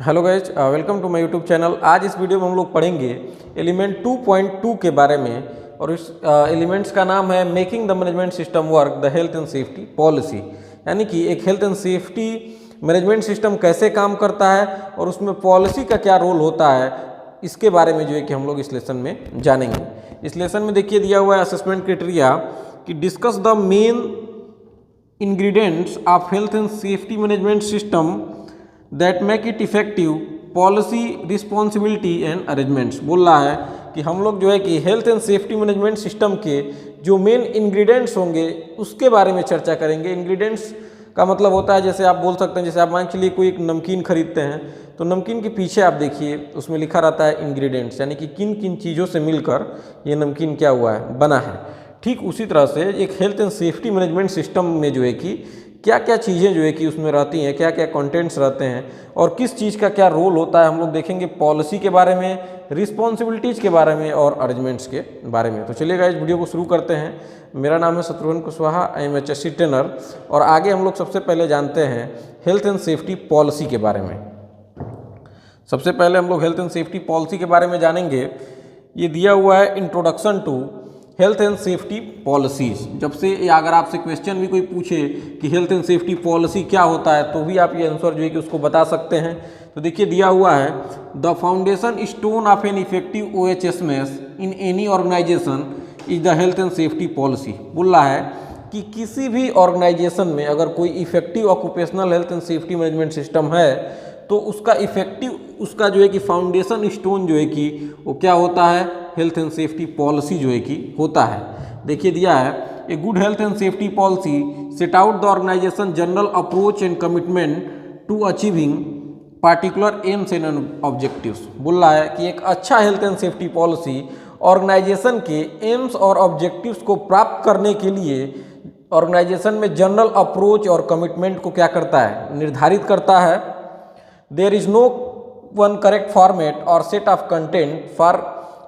Hello guys, welcome to my YouTube channel. आज इस video में हम लोग पढ़ेंगे एलिमेंट 2.2 के बारे में और इस एलिमेंट्स का नाम है making the management system work the health and safety policy. यानी कि एक health and safety management system कैसे काम करता है और उसमें पॉलिसी का क्या रोल होता है, इसके बारे में जो है कि हम लोग इस लेसन में जानेंगे। इस लेसन में देखिए दिया हुआ है असेसमेंट क्राइटेरिया कि discuss the main ingredients of health and safety management system that make it effective, policy, responsibility and arrangements. बोल रहा है कि हम लोग जो है कि health and safety management system के जो मेन इंग्रेडिएंट्स होंगे उसके बारे में चर्चा करेंगे। इंग्रेडिएंट्स का मतलब होता है, जैसे आप बोल सकते हैं, जैसे आप मान के लिए कोई एक नमकीन खरीदते हैं तो नमकीन के पीछे आप देखिए उसमें लिखा रहता है इंग्रेडिएंट्स, यानी कि किन किन चीज़ों से मिलकर ये नमकीन क्या हुआ है, बना है। ठीक उसी तरह से एक health and safety management system में जो है कि क्या क्या चीज़ें जो है कि उसमें रहती हैं, क्या क्या कंटेंट्स रहते हैं और किस चीज़ का क्या रोल होता है, हम लोग देखेंगे पॉलिसी के बारे में, रिस्पॉन्सिबिलिटीज़ के बारे में और अरेंजमेंट्स के बारे में। तो चलिएगा इस वीडियो को शुरू करते हैं। मेरा नाम है Shatrughan Kushwaha, I am HSC trainer. और आगे हम लोग सबसे पहले जानते हैं हेल्थ एंड सेफ्टी पॉलिसी के बारे में। सबसे पहले हम लोग हेल्थ एंड सेफ्टी पॉलिसी के बारे में जानेंगे। ये दिया हुआ है introduction to health and safety policies. जब से अगर आपसे क्वेश्चन भी कोई पूछे कि हेल्थ एंड सेफ्टी पॉलिसी क्या होता है तो भी आप ये आंसर जो है कि उसको बता सकते हैं। तो देखिए दिया हुआ है the foundation stone of an effective OHSMS in any organization is the health and safety policy. बोल रहा है कि किसी भी ऑर्गेनाइजेशन में अगर कोई effective occupational health and safety management system है तो उसका उसका जो है कि फाउंडेशन स्टोन जो है कि वो क्या होता है, हेल्थ एंड सेफ्टी पॉलिसी जो है कि होता है। देखिए दिया है a good health and safety policy set out the organisation general approach and commitment to achieving particular aims and objectives. बोल रहा है कि एक अच्छा health and safety policy organization के एम्स और ऑब्जेक्टिव्स को प्राप्त करने के लिए ऑर्गेनाइजेशन में जनरल अप्रोच और कमिटमेंट को क्या करता है, निर्धारित करता है। There is no one correct format और set of content for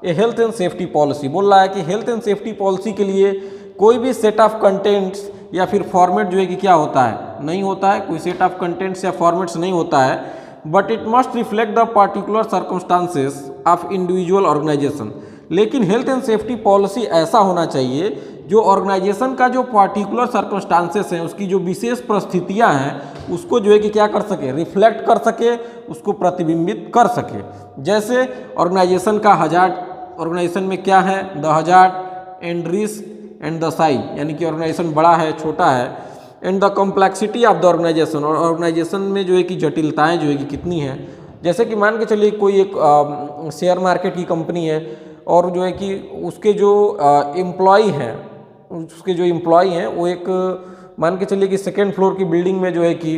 a health and safety policy. बोल रहा है कि हेल्थ एंड सेफ्टी पॉलिसी के लिए कोई भी सेट ऑफ कंटेंट्स या फिर फॉर्मेट जो है कि क्या होता है, नहीं होता है। कोई सेट ऑफ कंटेंट्स या फॉर्मेट्स नहीं होता है। But it must reflect the particular circumstances of individual organization. लेकिन हेल्थ एंड सेफ्टी पॉलिसी ऐसा होना चाहिए जो ऑर्गेनाइजेशन का जो पार्टिकुलर सर्कमस्टांसेस हैं, उसकी जो विशेष परिस्थितियां हैं, उसको जो है कि क्या कर सके, रिफ्लेक्ट कर सके, उसको प्रतिबिंबित कर सके। जैसे ऑर्गेनाइजेशन का हजार्ड, ऑर्गेनाइजेशन में क्या है, the hazard and risk and the size, यानी कि ऑर्गेनाइजेशन बड़ा है, छोटा है, and the complexity of the organization, और ऑर्गेनाइजेशन में जो है कि जटिलताएँ जो है कि कितनी हैं। जैसे कि मान के चलिए कोई एक शेयर मार्केट की कंपनी है और जो है कि उसके जो एम्प्लॉई हैं, उसके जो एम्प्लॉई हैं वो एक मान के चलिए कि सेकेंड फ्लोर की बिल्डिंग में जो है कि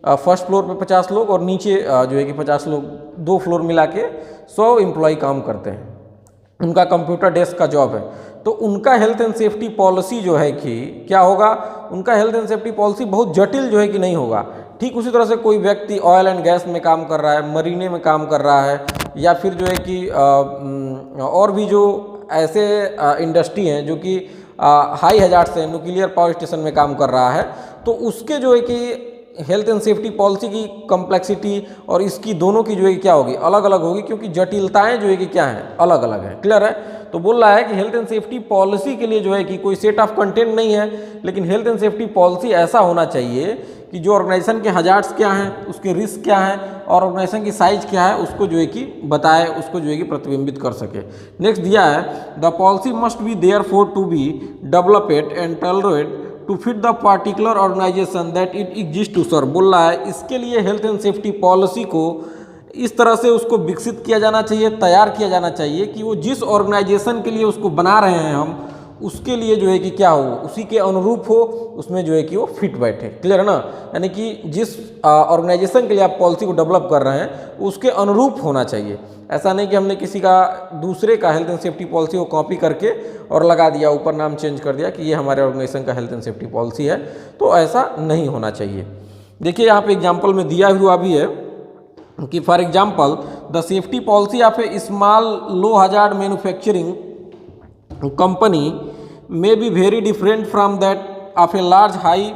फर्स्ट फ्लोर पे 50 लोग और नीचे जो है कि 50 लोग, 2 फ्लोर मिला के 100 एम्प्लॉय काम करते हैं। उनका कंप्यूटर डेस्क का जॉब है। तो उनका हेल्थ एंड सेफ्टी पॉलिसी जो है कि क्या होगा, उनका हेल्थ एंड सेफ्टी पॉलिसी बहुत जटिल जो है कि नहीं होगा। ठीक उसी तरह से कोई व्यक्ति ऑयल एंड गैस में काम कर रहा है, मरीने में काम कर रहा है, या फिर जो है कि और भी जो ऐसे इंडस्ट्री हैं जो कि हाई हजार्ड से, न्यूक्लियर पावर स्टेशन में काम कर रहा है, तो उसके जो है कि हेल्थ एंड सेफ्टी पॉलिसी की कॉम्प्लेक्सिटी और इसकी दोनों की जो है क्या होगी, अलग अलग होगी, क्योंकि जटिलताएं जो है कि क्या हैं, अलग अलग हैं। क्लियर है? तो बोल रहा है कि हेल्थ एंड सेफ्टी पॉलिसी के लिए जो है कि कोई सेट ऑफ कंटेंट नहीं है, लेकिन हेल्थ एंड सेफ्टी पॉलिसी ऐसा होना चाहिए कि जो ऑर्गेनाइजेशन के हजार्ड्स क्या हैं, उसके रिस्क क्या हैं और ऑर्गेनाइजेशन की साइज क्या है, उसको जो है कि बताए, उसको जो है कि प्रतिबिंबित कर सके। नेक्स्ट दिया है the policy must be there for to be developed and tolerate to fit the particular organisation that it exist to serve. बोल रहा है इसके लिए हेल्थ एंड सेफ्टी पॉलिसी को इस तरह से उसको विकसित किया जाना चाहिए, तैयार किया जाना चाहिए कि वो जिस ऑर्गेनाइजेशन के लिए उसको बना रहे हैं हम, उसके लिए जो है कि क्या हो, उसी के अनुरूप हो, उसमें जो है कि वो फिट बैठे। क्लियर है ना? यानी कि जिस ऑर्गेनाइजेशन के लिए आप पॉलिसी को डेवलप कर रहे हैं उसके अनुरूप होना चाहिए। ऐसा नहीं कि हमने किसी का, दूसरे का हेल्थ एंड सेफ्टी पॉलिसी को कॉपी करके और लगा दिया, ऊपर नाम चेंज कर दिया कि ये हमारे ऑर्गेनाइजेशन का हेल्थ एंड सेफ्टी पॉलिसी है, तो ऐसा नहीं होना चाहिए। देखिए यहाँ पे एग्जाम्पल में दिया हुआ भी है कि for example the safety policy of A small low hazard manufacturing company may be very different from that of a large high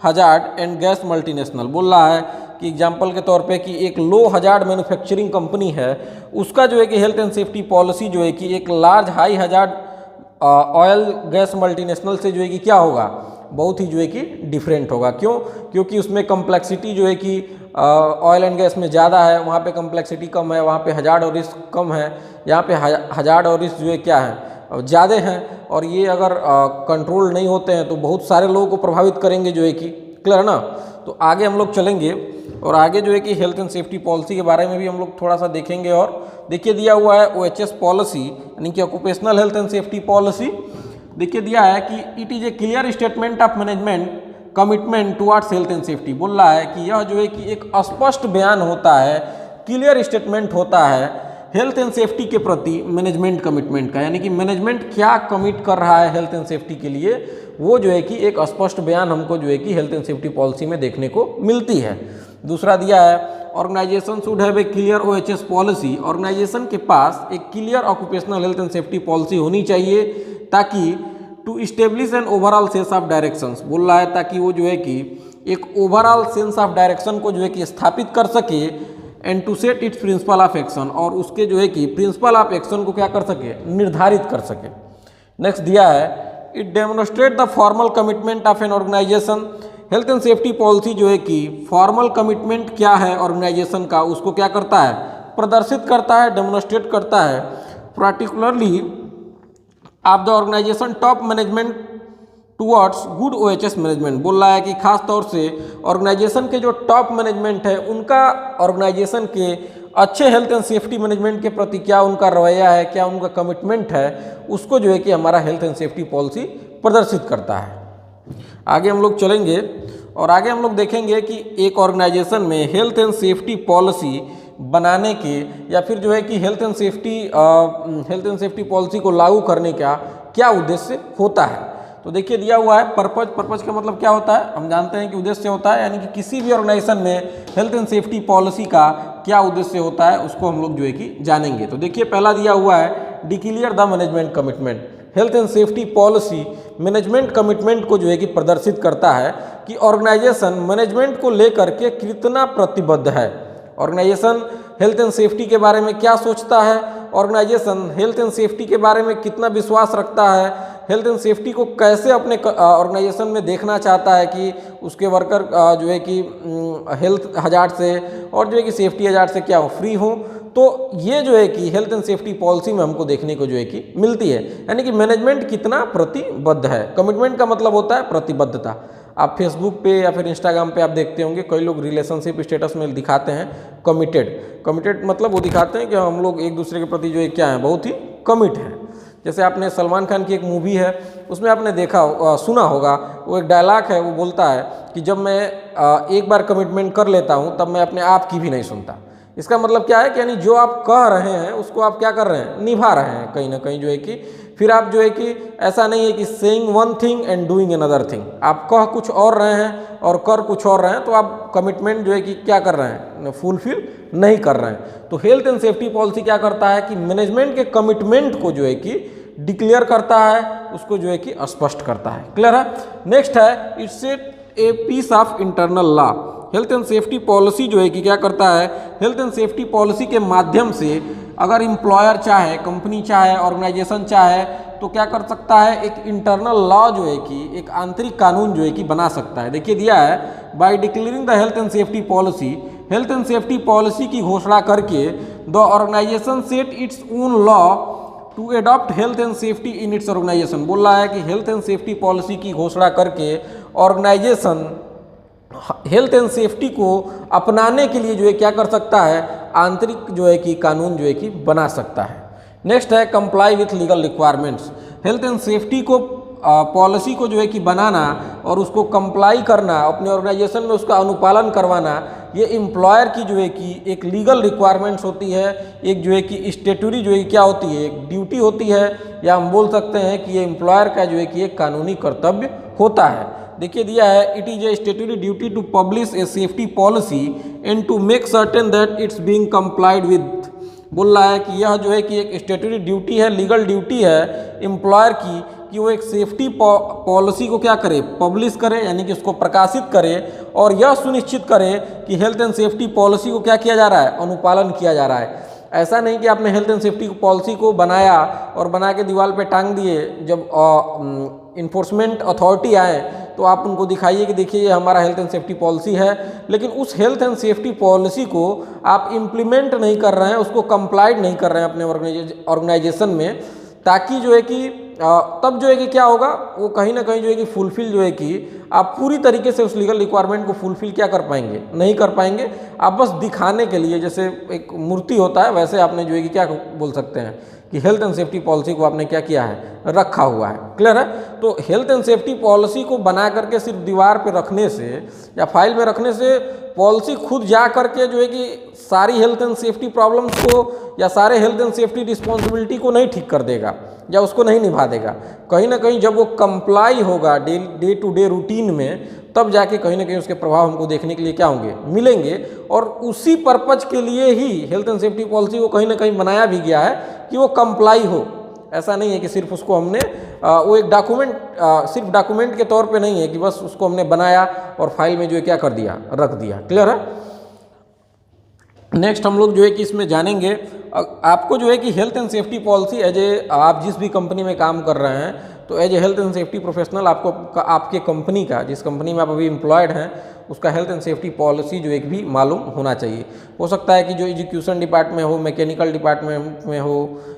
hazard and gas multinational. बोल रहा है कि कि एग्जांपल के तौर पे कि एक लो हजार्ड मैन्युफैक्चरिंग कंपनी है, उसका जो है कि हेल्थ एंड सेफ्टी पॉलिसी जो है कि एक large high hazard oil gas multinational से जो है कि क्या होगा, बहुत ही जो है कि डिफरेंट होगा। क्यों? क्योंकि उसमें कम्प्लेक्सिटी जो है कि ऑयल एंड गैस में ज़्यादा है, वहाँ पे कम्प्लेक्सिटी कम है, वहाँ पे हजार्ड और रिस्क कम है, यहाँ पे हजार्ड और रिस्क जो है क्या है, ज़्यादा हैं। और ये अगर कंट्रोल नहीं होते हैं तो बहुत सारे लोगों को प्रभावित करेंगे जो है कि, क्लियर है ना। तो आगे हम लोग चलेंगे और आगे जो है कि हेल्थ एंड सेफ्टी पॉलिसी के बारे में भी हम लोग थोड़ा सा देखेंगे। और देखिए दिया हुआ है OHS पॉलिसी यानी कि occupational health and safety policy. देखिए दिया है कि it is a clear statement of management commitment towards health and safety. बोल रहा है कि यह जो है कि एक स्पष्ट बयान होता है, क्लियर स्टेटमेंट होता है हेल्थ एंड सेफ्टी के प्रति मैनेजमेंट कमिटमेंट का, यानी कि मैनेजमेंट क्या कमिट कर रहा है हेल्थ एंड सेफ्टी के लिए, वो जो है कि एक स्पष्ट बयान हमको जो है कि हेल्थ एंड सेफ्टी पॉलिसी में देखने को मिलती है। दूसरा दिया है organization should have a clear OHS policy. Organization के पास एक clear occupational health and safety policy होनी चाहिए ताकि to establish an overall sense of directions. बोल रहा है ताकि वो जो है कि एक ओवरऑल सेंस ऑफ डायरेक्शन को जो है कि स्थापित कर सके, and to set its principle of action, और उसके जो है कि प्रिंसिपल ऑफ एक्शन को क्या कर सके, निर्धारित कर सके। नेक्स्ट दिया है it demonstrate the formal commitment of an organisation. Health and safety policy जो है कि फॉर्मल कमिटमेंट क्या है ऑर्गेनाइजेशन का, उसको क्या करता है, प्रदर्शित करता है, डेमोन्स्ट्रेट करता है। Particularly of the organisation top management towards good OHS management. बोल रहा है कि खास तौर से ऑर्गेनाइजेशन के जो टॉप मैनेजमेंट है उनका ऑर्गेनाइजेशन के अच्छे हेल्थ एंड सेफ्टी मैनेजमेंट के प्रति क्या उनका रवैया है, क्या उनका कमिटमेंट है, उसको जो है कि हमारा हेल्थ एंड सेफ्टी पॉलिसी प्रदर्शित करता है। आगे हम लोग चलेंगे और आगे हम लोग देखेंगे कि एक ऑर्गेनाइजेशन में हेल्थ एंड सेफ्टी पॉलिसी बनाने के या फिर जो है कि हेल्थ एंड सेफ्टी पॉलिसी को लागू करने का क्या उद्देश्य होता है। तो देखिए दिया हुआ है पर्पज का मतलब क्या होता है, हम जानते हैं कि उद्देश्य होता है, यानी कि किसी भी ऑर्गेनाइजेशन में हेल्थ एंड सेफ्टी पॉलिसी का क्या उद्देश्य होता है उसको हम लोग जो है कि जानेंगे। तो देखिए पहला दिया हुआ है declare the management commitment. Health and safety policy management commitment को जो है कि प्रदर्शित करता है कि ऑर्गेनाइजेशन मैनेजमेंट को लेकर के कितना प्रतिबद्ध है। ऑर्गेनाइजेशन हेल्थ एंड सेफ्टी के बारे में क्या सोचता है, ऑर्गेनाइजेशन हेल्थ एंड सेफ्टी के बारे में कितना विश्वास रखता है, हेल्थ एंड सेफ्टी को कैसे अपने ऑर्गेनाइजेशन में देखना चाहता है कि उसके वर्कर जो है कि हेल्थ हजार्ड से और जो है कि सेफ्टी हजार्ड से क्या हो, फ्री हो। तो ये जो है कि हेल्थ एंड सेफ्टी पॉलिसी में हमको देखने को जो है कि मिलती है, यानी कि मैनेजमेंट कितना प्रतिबद्ध है। कमिटमेंट का मतलब होता है प्रतिबद्धता। आप फेसबुक पे या फिर इंस्टाग्राम पे आप देखते होंगे कई लोग रिलेशनशिप स्टेटस में दिखाते हैं कमिटेड मतलब वो दिखाते हैं कि हम लोग एक दूसरे के प्रति जो है क्या है, बहुत ही कमिट है। जैसे आपने सलमान खान की एक मूवी है उसमें आपने देखा सुना होगा, वो एक डायलॉग है, वो बोलता है कि जब मैं एक बार कमिटमेंट कर लेता हूँ तब मैं अपने आप की भी नहीं सुनता। इसका मतलब क्या है कि यानी जो आप कह रहे हैं उसको आप क्या कर रहे हैं, निभा रहे हैं कहीं ना कहीं जो है कि। फिर आप जो है कि ऐसा नहीं है कि saying one thing and doing another thing, आप कह कुछ और रहे हैं और कर कुछ और रहे हैं, तो आप कमिटमेंट जो है कि क्या कर रहे हैं, फुलफिल नहीं कर रहे हैं। तो हेल्थ एंड सेफ्टी पॉलिसी क्या करता है कि मैनेजमेंट के कमिटमेंट को जो है कि डिक्लेयर करता है, उसको जो है कि स्पष्ट करता है। क्लियर है। नेक्स्ट है it's a piece of internal law. Health and safety policy जो है कि क्या करता है, हेल्थ एंड सेफ्टी पॉलिसी के माध्यम से अगर एम्प्लॉयर चाहे, कंपनी चाहे, ऑर्गेनाइजेशन चाहे तो क्या कर सकता है, एक इंटरनल लॉ जो है कि एक आंतरिक कानून जो है कि बना सकता है। देखिए दिया है by declaring the health and safety policy, health and safety policy की घोषणा करके the organisation set its own law to adopt health and safety in its organisation. बोल रहा है कि हेल्थ एंड सेफ्टी पॉलिसी की घोषणा करके ऑर्गेनाइजेशन हेल्थ एंड सेफ्टी को अपनाने के लिए जो है क्या कर सकता है, आंतरिक जो है कि कानून जो है कि बना सकता है। नेक्स्ट है comply with legal requirements. Health and safety को पॉलिसी को जो है कि बनाना और उसको कंप्लाई करना, अपने ऑर्गेनाइजेशन में उसका अनुपालन करवाना, ये एम्प्लॉयर की जो है कि एक लीगल रिक्वायरमेंट्स होती है, एक जो है कि स्टेटूरी जो है क्या होती है, एक ड्यूटी होती है, या हम बोल सकते हैं कि ये एम्प्लॉयर का जो है कि एक कानूनी कर्तव्य होता है। देखिए दिया है it is a statutory duty to publish a safety policy and to make certain that it's being complied with. बोल रहा है कि यह जो है कि एक स्टेटूरी ड्यूटी है, लीगल ड्यूटी है एम्प्लॉयर की कि वो एक सेफ्टी पॉलिसी को क्या करे, पब्लिश करे, यानी कि उसको प्रकाशित करे और यह सुनिश्चित करें कि हेल्थ एंड सेफ्टी पॉलिसी को क्या किया जा रहा है, अनुपालन किया जा रहा है। ऐसा नहीं कि आपने हेल्थ एंड सेफ्टी पॉलिसी को बनाया और बना के दीवार पे टांग दिए, जब इन्फोर्समेंट अथॉरिटी आए तो आप उनको दिखाइए कि देखिए ये हमारा हेल्थ एंड सेफ्टी पॉलिसी है, लेकिन उस हेल्थ एंड सेफ्टी पॉलिसी को आप इम्प्लीमेंट नहीं कर रहे हैं, उसको कंप्लाइड नहीं कर रहे हैं अपने ऑर्गेनाइजेशन में, ताकि जो है कि तब जो है कि क्या होगा, वो कहीं ना कहीं जो है कि फुलफिल जो है कि आप पूरी तरीके से उस लीगल रिक्वायरमेंट को फुलफिल क्या कर पाएंगे, नहीं कर पाएंगे। आप बस दिखाने के लिए, जैसे एक मूर्ति होता है वैसे आपने जो है कि क्या बोल सकते हैं कि हेल्थ एंड सेफ्टी पॉलिसी को आपने क्या किया है, रखा हुआ है। क्लियर है? तो हेल्थ एंड सेफ्टी पॉलिसी को बना करके सिर्फ दीवार पे रखने से या फाइल में रखने से पॉलिसी खुद जा करके जो है कि सारी हेल्थ एंड सेफ्टी प्रॉब्लम्स को या सारे हेल्थ एंड सेफ्टी रिस्पॉन्सिबिलिटी को नहीं ठीक कर देगा या उसको नहीं निभा देगा। कहीं ना कहीं जब वो कंप्लाई होगा डे टू डे रूटीन में, तब जाके कहीं ना कहीं उसके प्रभाव हमको देखने के लिए क्या होंगे, मिलेंगे। और उसी पर्पज के लिए ही हेल्थ एंड सेफ्टी पॉलिसी को कहीं ना कहीं बनाया भी गया है कि वो कंप्लाई हो। ऐसा नहीं है कि सिर्फ उसको हमने वो एक डॉक्यूमेंट, सिर्फ डॉक्यूमेंट के तौर पे नहीं है कि बस उसको हमने बनाया और फाइल में जो है क्या कर दिया, रख दिया। क्लियर है? नेक्स्ट हम लोग जो है कि इसमें जानेंगे, आपको जो है कि health and safety policy as a, आप जिस भी कंपनी में काम कर रहे हैं तो as a health and safety professional आपको आपके कंपनी का, जिस कंपनी में आप अभी एम्प्लॉयड हैं, उसका हेल्थ एंड सेफ्टी पॉलिसी जो एक भी मालूम होना चाहिए। हो सकता है कि जो एजुकेशन डिपार्टमेंट हो, मैकेनिकल डिपार्टमेंट में हो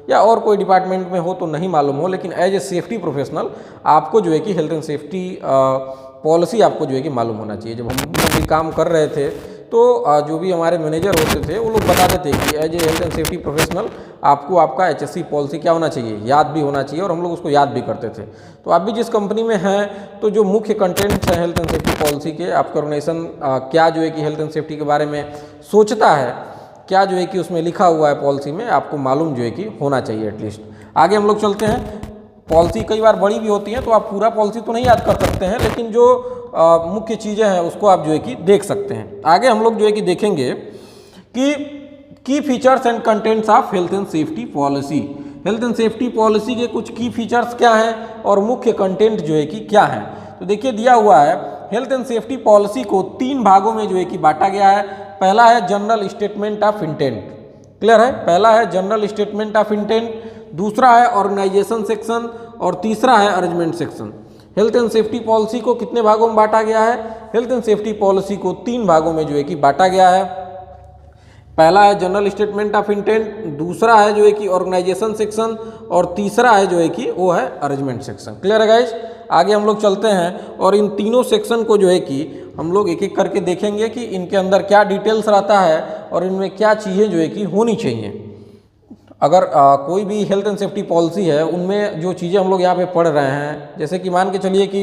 या और कोई डिपार्टमेंट में हो तो नहीं मालूम हो, लेकिन एज ए सेफ्टी प्रोफेशनल आपको जो है कि हेल्थ एंड सेफ्टी पॉलिसी आपको जो है कि मालूम होना चाहिए। जब हम भी काम कर रहे थे तो जो भी हमारे मैनेजर होते थे वो लोग बताते थे कि as a health and safety professional आपको आपका HSC पॉलिसी क्या होना चाहिए, याद भी होना चाहिए, और हम लोग उसको याद भी करते थे। तो आप भी जिस कंपनी में हैं तो जो मुख्य कंटेंट्स हैं हेल्थ एंड सेफ्टी पॉलिसी के, आपका ऑर्गेनाइजेशन क्या जो है कि हेल्थ एंड सेफ्टी के बारे में सोचता है, क्या जो है कि उसमें लिखा हुआ है पॉलिसी में, आपको मालूम जो है कि होना चाहिए एटलीस्ट। आगे हम लोग चलते हैं। पॉलिसी कई बार बड़ी भी होती है तो आप पूरा पॉलिसी तो नहीं याद कर सकते हैं, लेकिन जो मुख्य चीज़ें हैं उसको आप जो है कि देख सकते हैं। आगे हम लोग जो है कि देखेंगे कि की features and contents of health and safety policy. Health and safety policy के कुछ की फीचर्स क्या हैं और मुख्य कंटेंट जो है कि क्या है। तो देखिए दिया हुआ है, हेल्थ एंड सेफ्टी पॉलिसी को 3 भागों में जो है कि बांटा गया है। पहला है general statement of intent. Clear है? पहला है जनरल स्टेटमेंट ऑफ इंटेंट, दूसरा है ऑर्गेनाइजेशन सेक्शन और तीसरा है arrangement section. Health and safety policy को कितने भागों में बांटा गया है? हेल्थ एंड सेफ्टी पॉलिसी को 3 भागों में जो है कि बांटा गया है। पहला है जनरल स्टेटमेंट ऑफ इंटेंट, दूसरा है जो है कि ऑर्गेनाइजेशन सेक्शन और तीसरा है जो है कि वो है अरेंजमेंट सेक्शन। क्लियर है गाइज? आगे हम लोग चलते हैं और इन तीनों सेक्शन को जो है कि हम लोग एक एक करके देखेंगे कि इनके अंदर क्या डिटेल्स रहता है और इनमें क्या चीज़ें जो है कि होनी चाहिए। अगर कोई भी हेल्थ एंड सेफ्टी पॉलिसी है, उनमें जो चीज़ें हम लोग यहाँ पे पढ़ रहे हैं, जैसे कि मान के चलिए कि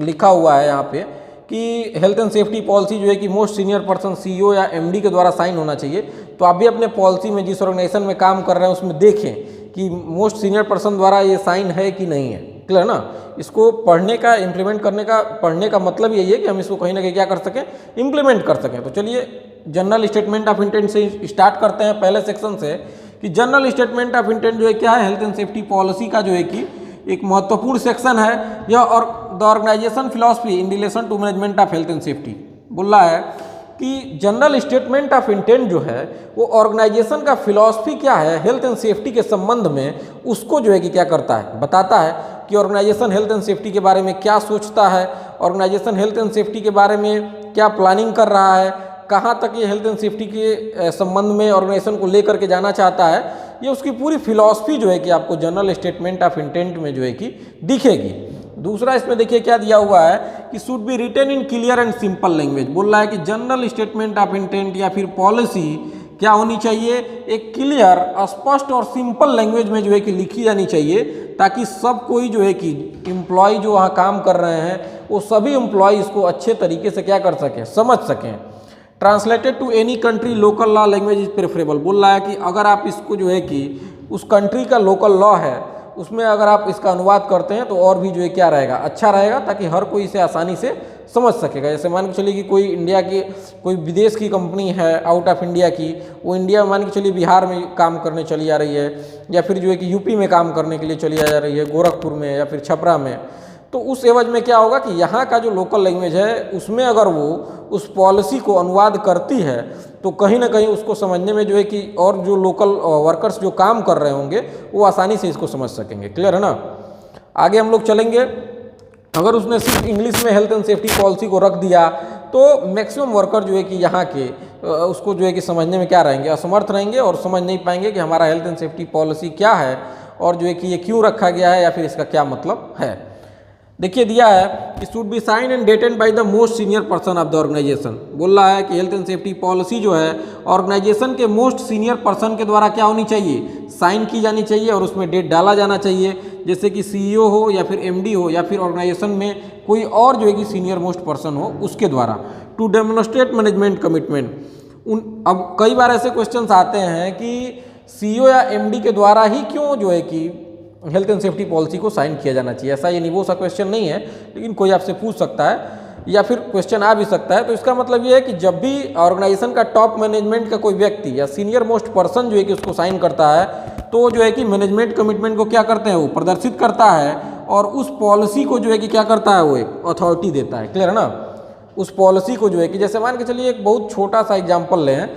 लिखा हुआ है यहाँ पे कि हेल्थ एंड सेफ्टी पॉलिसी जो है कि मोस्ट सीनियर पर्सन CEO या MD के द्वारा साइन होना चाहिए। तो आप भी अपने पॉलिसी में जिस ऑर्गेनाइजेशन में काम कर रहे हैं उसमें देखें कि मोस्ट सीनियर पर्सन द्वारा ये साइन है कि नहीं है। क्लियर ना? इसको पढ़ने का, इम्प्लीमेंट करने का, पढ़ने का मतलब यही है कि हम इसको कहीं ना कहीं क्या कर सकें, इम्प्लीमेंट कर सकें। तो चलिए जनरल स्टेटमेंट ऑफ इंटेंट से स्टार्ट करते हैं, पहले सेक्शन से, कि जनरल स्टेटमेंट ऑफ इंटेंट जो है क्या है, हेल्थ एंड सेफ्टी पॉलिसी का जो है कि एक महत्वपूर्ण सेक्शन है। यह और the organisation philosophy in relation to management of health and safety बोल रहा है कि जनरल स्टेटमेंट ऑफ इंटेंट जो है वो ऑर्गेनाइजेशन का फिलॉसफी क्या है हेल्थ एंड सेफ्टी के संबंध में, उसको जो है कि क्या करता है, बताता है कि ऑर्गेनाइजेशन हेल्थ एंड सेफ्टी के बारे में क्या सोचता है, ऑर्गेनाइजेशन हेल्थ एंड सेफ्टी के बारे में क्या प्लानिंग कर रहा है, कहाँ तक ये हेल्थ एंड सेफ्टी के संबंध में ऑर्गेनाइजेशन को लेकर के जाना चाहता है। ये उसकी पूरी फिलॉसफी जो है कि आपको जनरल स्टेटमेंट ऑफ इंटेंट में जो है कि दिखेगी। दूसरा इसमें देखिए क्या दिया हुआ है कि should be written in clear and simple language. बोल रहा है कि जनरल स्टेटमेंट ऑफ इंटेंट या फिर पॉलिसी क्या होनी चाहिए, एक क्लियर, स्पष्ट और सिंपल लैंग्वेज में जो है कि लिखी जानी चाहिए, ताकि सब कोई जो है कि एम्प्लॉय जो वहाँ काम कर रहे हैं वो सभी एम्प्लॉय इसको अच्छे तरीके से क्या कर सकें, समझ सकें। Translated to any country local law language is preferable. बोल रहा है कि अगर आप इसको जो है कि उस कंट्री का लोकल लॉ है उसमें अगर आप इसका अनुवाद करते हैं तो और भी जो है क्या रहेगा, अच्छा रहेगा, ताकि हर कोई इसे आसानी से समझ सकेगा। जैसे मान के चलिए कि कोई इंडिया की, कोई विदेश की कंपनी है आउट ऑफ इंडिया की, वो इंडिया मान के चलिए बिहार में काम करने चली जा रही है, या फिर जो है कि यूपी में काम करने के लिए चली जा रही है, गोरखपुर में या फिर छपरा में, तो उस एवज में क्या होगा कि यहाँ का जो लोकल लैंग्वेज है उसमें अगर वो उस पॉलिसी को अनुवाद करती है तो कहीं ना कहीं उसको समझने में जो है कि और जो लोकल वर्कर्स जो काम कर रहे होंगे वो आसानी से इसको समझ सकेंगे। क्लियर है ना। आगे हम लोग चलेंगे। अगर उसने सिर्फ इंग्लिश में हेल्थ एंड सेफ्टी पॉलिसी को रख दिया तो मैक्सिमम वर्कर जो है कि यहाँ के उसको जो है कि समझने में क्या रहेंगे, असमर्थ रहेंगे और समझ नहीं पाएंगे कि हमारा हेल्थ एंड सेफ्टी पॉलिसी क्या है और जो है कि ये क्यों रखा गया है या फिर इसका क्या मतलब है। देखिए दिया है कि should be sign and dated by the most senior person of the organisation. बोल रहा है कि हेल्थ एंड सेफ्टी पॉलिसी जो है ऑर्गेनाइजेशन के मोस्ट सीनियर पर्सन के द्वारा क्या होनी चाहिए, साइन की जानी चाहिए और उसमें डेट डाला जाना चाहिए, जैसे कि सीईओ हो या फिर एमडी हो या फिर ऑर्गेनाइजेशन में कोई और जो है कि सीनियर मोस्ट पर्सन हो उसके द्वारा, टू डेमोन्स्ट्रेट मैनेजमेंट कमिटमेंट। अब कई बार ऐसे क्वेश्चंस आते हैं कि सीईओ या एमडी के द्वारा ही क्यों जो है कि हेल्थ एंड सेफ्टी पॉलिसी को साइन किया जाना चाहिए। ऐसा ये निवो सा क्वेश्चन नहीं है, लेकिन कोई आपसे पूछ सकता है या फिर क्वेश्चन आ भी सकता है। तो इसका मतलब ये है कि जब भी ऑर्गेनाइजेशन का टॉप मैनेजमेंट का कोई व्यक्ति या सीनियर मोस्ट पर्सन जो है कि उसको साइन करता है तो जो है कि मैनेजमेंट कमिटमेंट को क्या करते हैं, वो प्रदर्शित करता है और उस पॉलिसी को जो है कि क्या करता है, वो एक अथॉरिटी देता है। क्लियर है ना। उस पॉलिसी को जो है कि जैसे मान के चलिए एक बहुत छोटा सा एग्जाम्पल लें,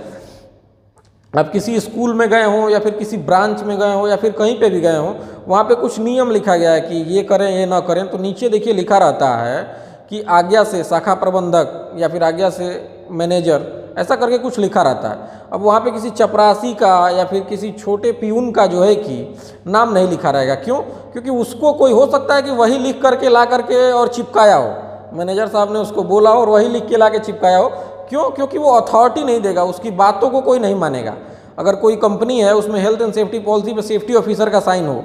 आप किसी स्कूल में गए हों या फिर किसी ब्रांच में गए हों या फिर कहीं पे भी गए हों, वहाँ पे कुछ नियम लिखा गया है कि ये करें ये ना करें, तो नीचे देखिए लिखा रहता है कि आज्ञा से शाखा प्रबंधक या फिर आज्ञा से मैनेजर, ऐसा करके कुछ लिखा रहता है। अब वहाँ पे किसी चपरासी का या फिर किसी छोटे पियून का जो है कि नाम नहीं लिखा रहेगा। क्यों? क्योंकि उसको कोई हो सकता है कि वही लिख करके ला करके और चिपकाया हो, मैनेजर साहब ने उसको बोला हो और वही लिख के ला के चिपकाया हो। क्यों? क्योंकि वो अथॉरिटी नहीं देगा, उसकी बातों को कोई नहीं मानेगा। अगर कोई कंपनी है उसमें हेल्थ एंड सेफ्टी पॉलिसी पे सेफ्टी ऑफिसर का साइन हो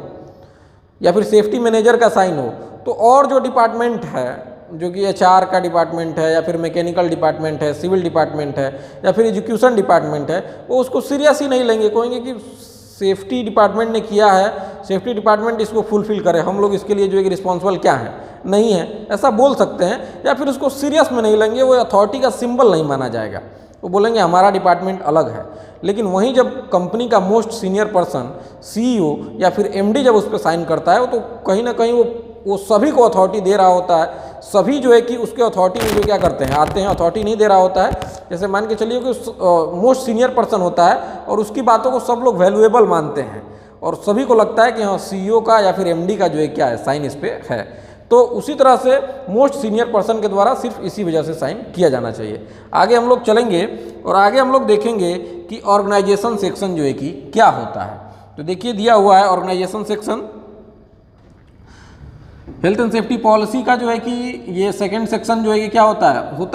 या फिर सेफ्टी मैनेजर का साइन हो, तो और जो डिपार्टमेंट है जो कि एचआर का डिपार्टमेंट है या फिर मैकेनिकल डिपार्टमेंट है, सिविल डिपार्टमेंट है या फिर एजुकेशन डिपार्टमेंट है, वो उसको सीरियस ही नहीं लेंगे। कहेंगे कि सेफ्टी डिपार्टमेंट ने किया है, सेफ्टी डिपार्टमेंट इसको फुलफिल करे, हम लोग इसके लिए जो है कि रिस्पॉन्सिबल क्या है, नहीं है, ऐसा बोल सकते हैं। या फिर उसको सीरियस में नहीं लेंगे, वो अथॉरिटी का सिंबल नहीं माना जाएगा, वो बोलेंगे हमारा डिपार्टमेंट अलग है। लेकिन वहीं जब कंपनी का मोस्ट सीनियर पर्सन सीईओ या फिर एमडी जब उस पर साइन करता है तो कहीं ना कहीं वो सभी को अथॉरिटी दे रहा होता है। सभी जो है कि उसके अथॉरिटी में जो क्या करते हैं, आते हैं, अथॉरिटी नहीं दे रहा होता है। जैसे मान के चलिए कि मोस्ट सीनियर पर्सन होता है और उसकी बातों को सब लोग वैल्यूएबल मानते हैं और सभी को लगता है कि हाँ सीईओ का या फिर एमडी का जो है क्या है, साइन इस पर है। तो उसी तरह से मोस्ट सीनियर पर्सन के द्वारा सिर्फ इसी वजह से साइन किया जाना चाहिए। आगे हम लोग चलेंगे और आगे हम लोग देखेंगे कि ऑर्गेनाइजेशन सेक्शन जो है कि क्या होता है। तो देखिए दिया हुआ है organisation section health and safety policy का जो है कि ये सेकंड सेक्शन जो है कि क्या होता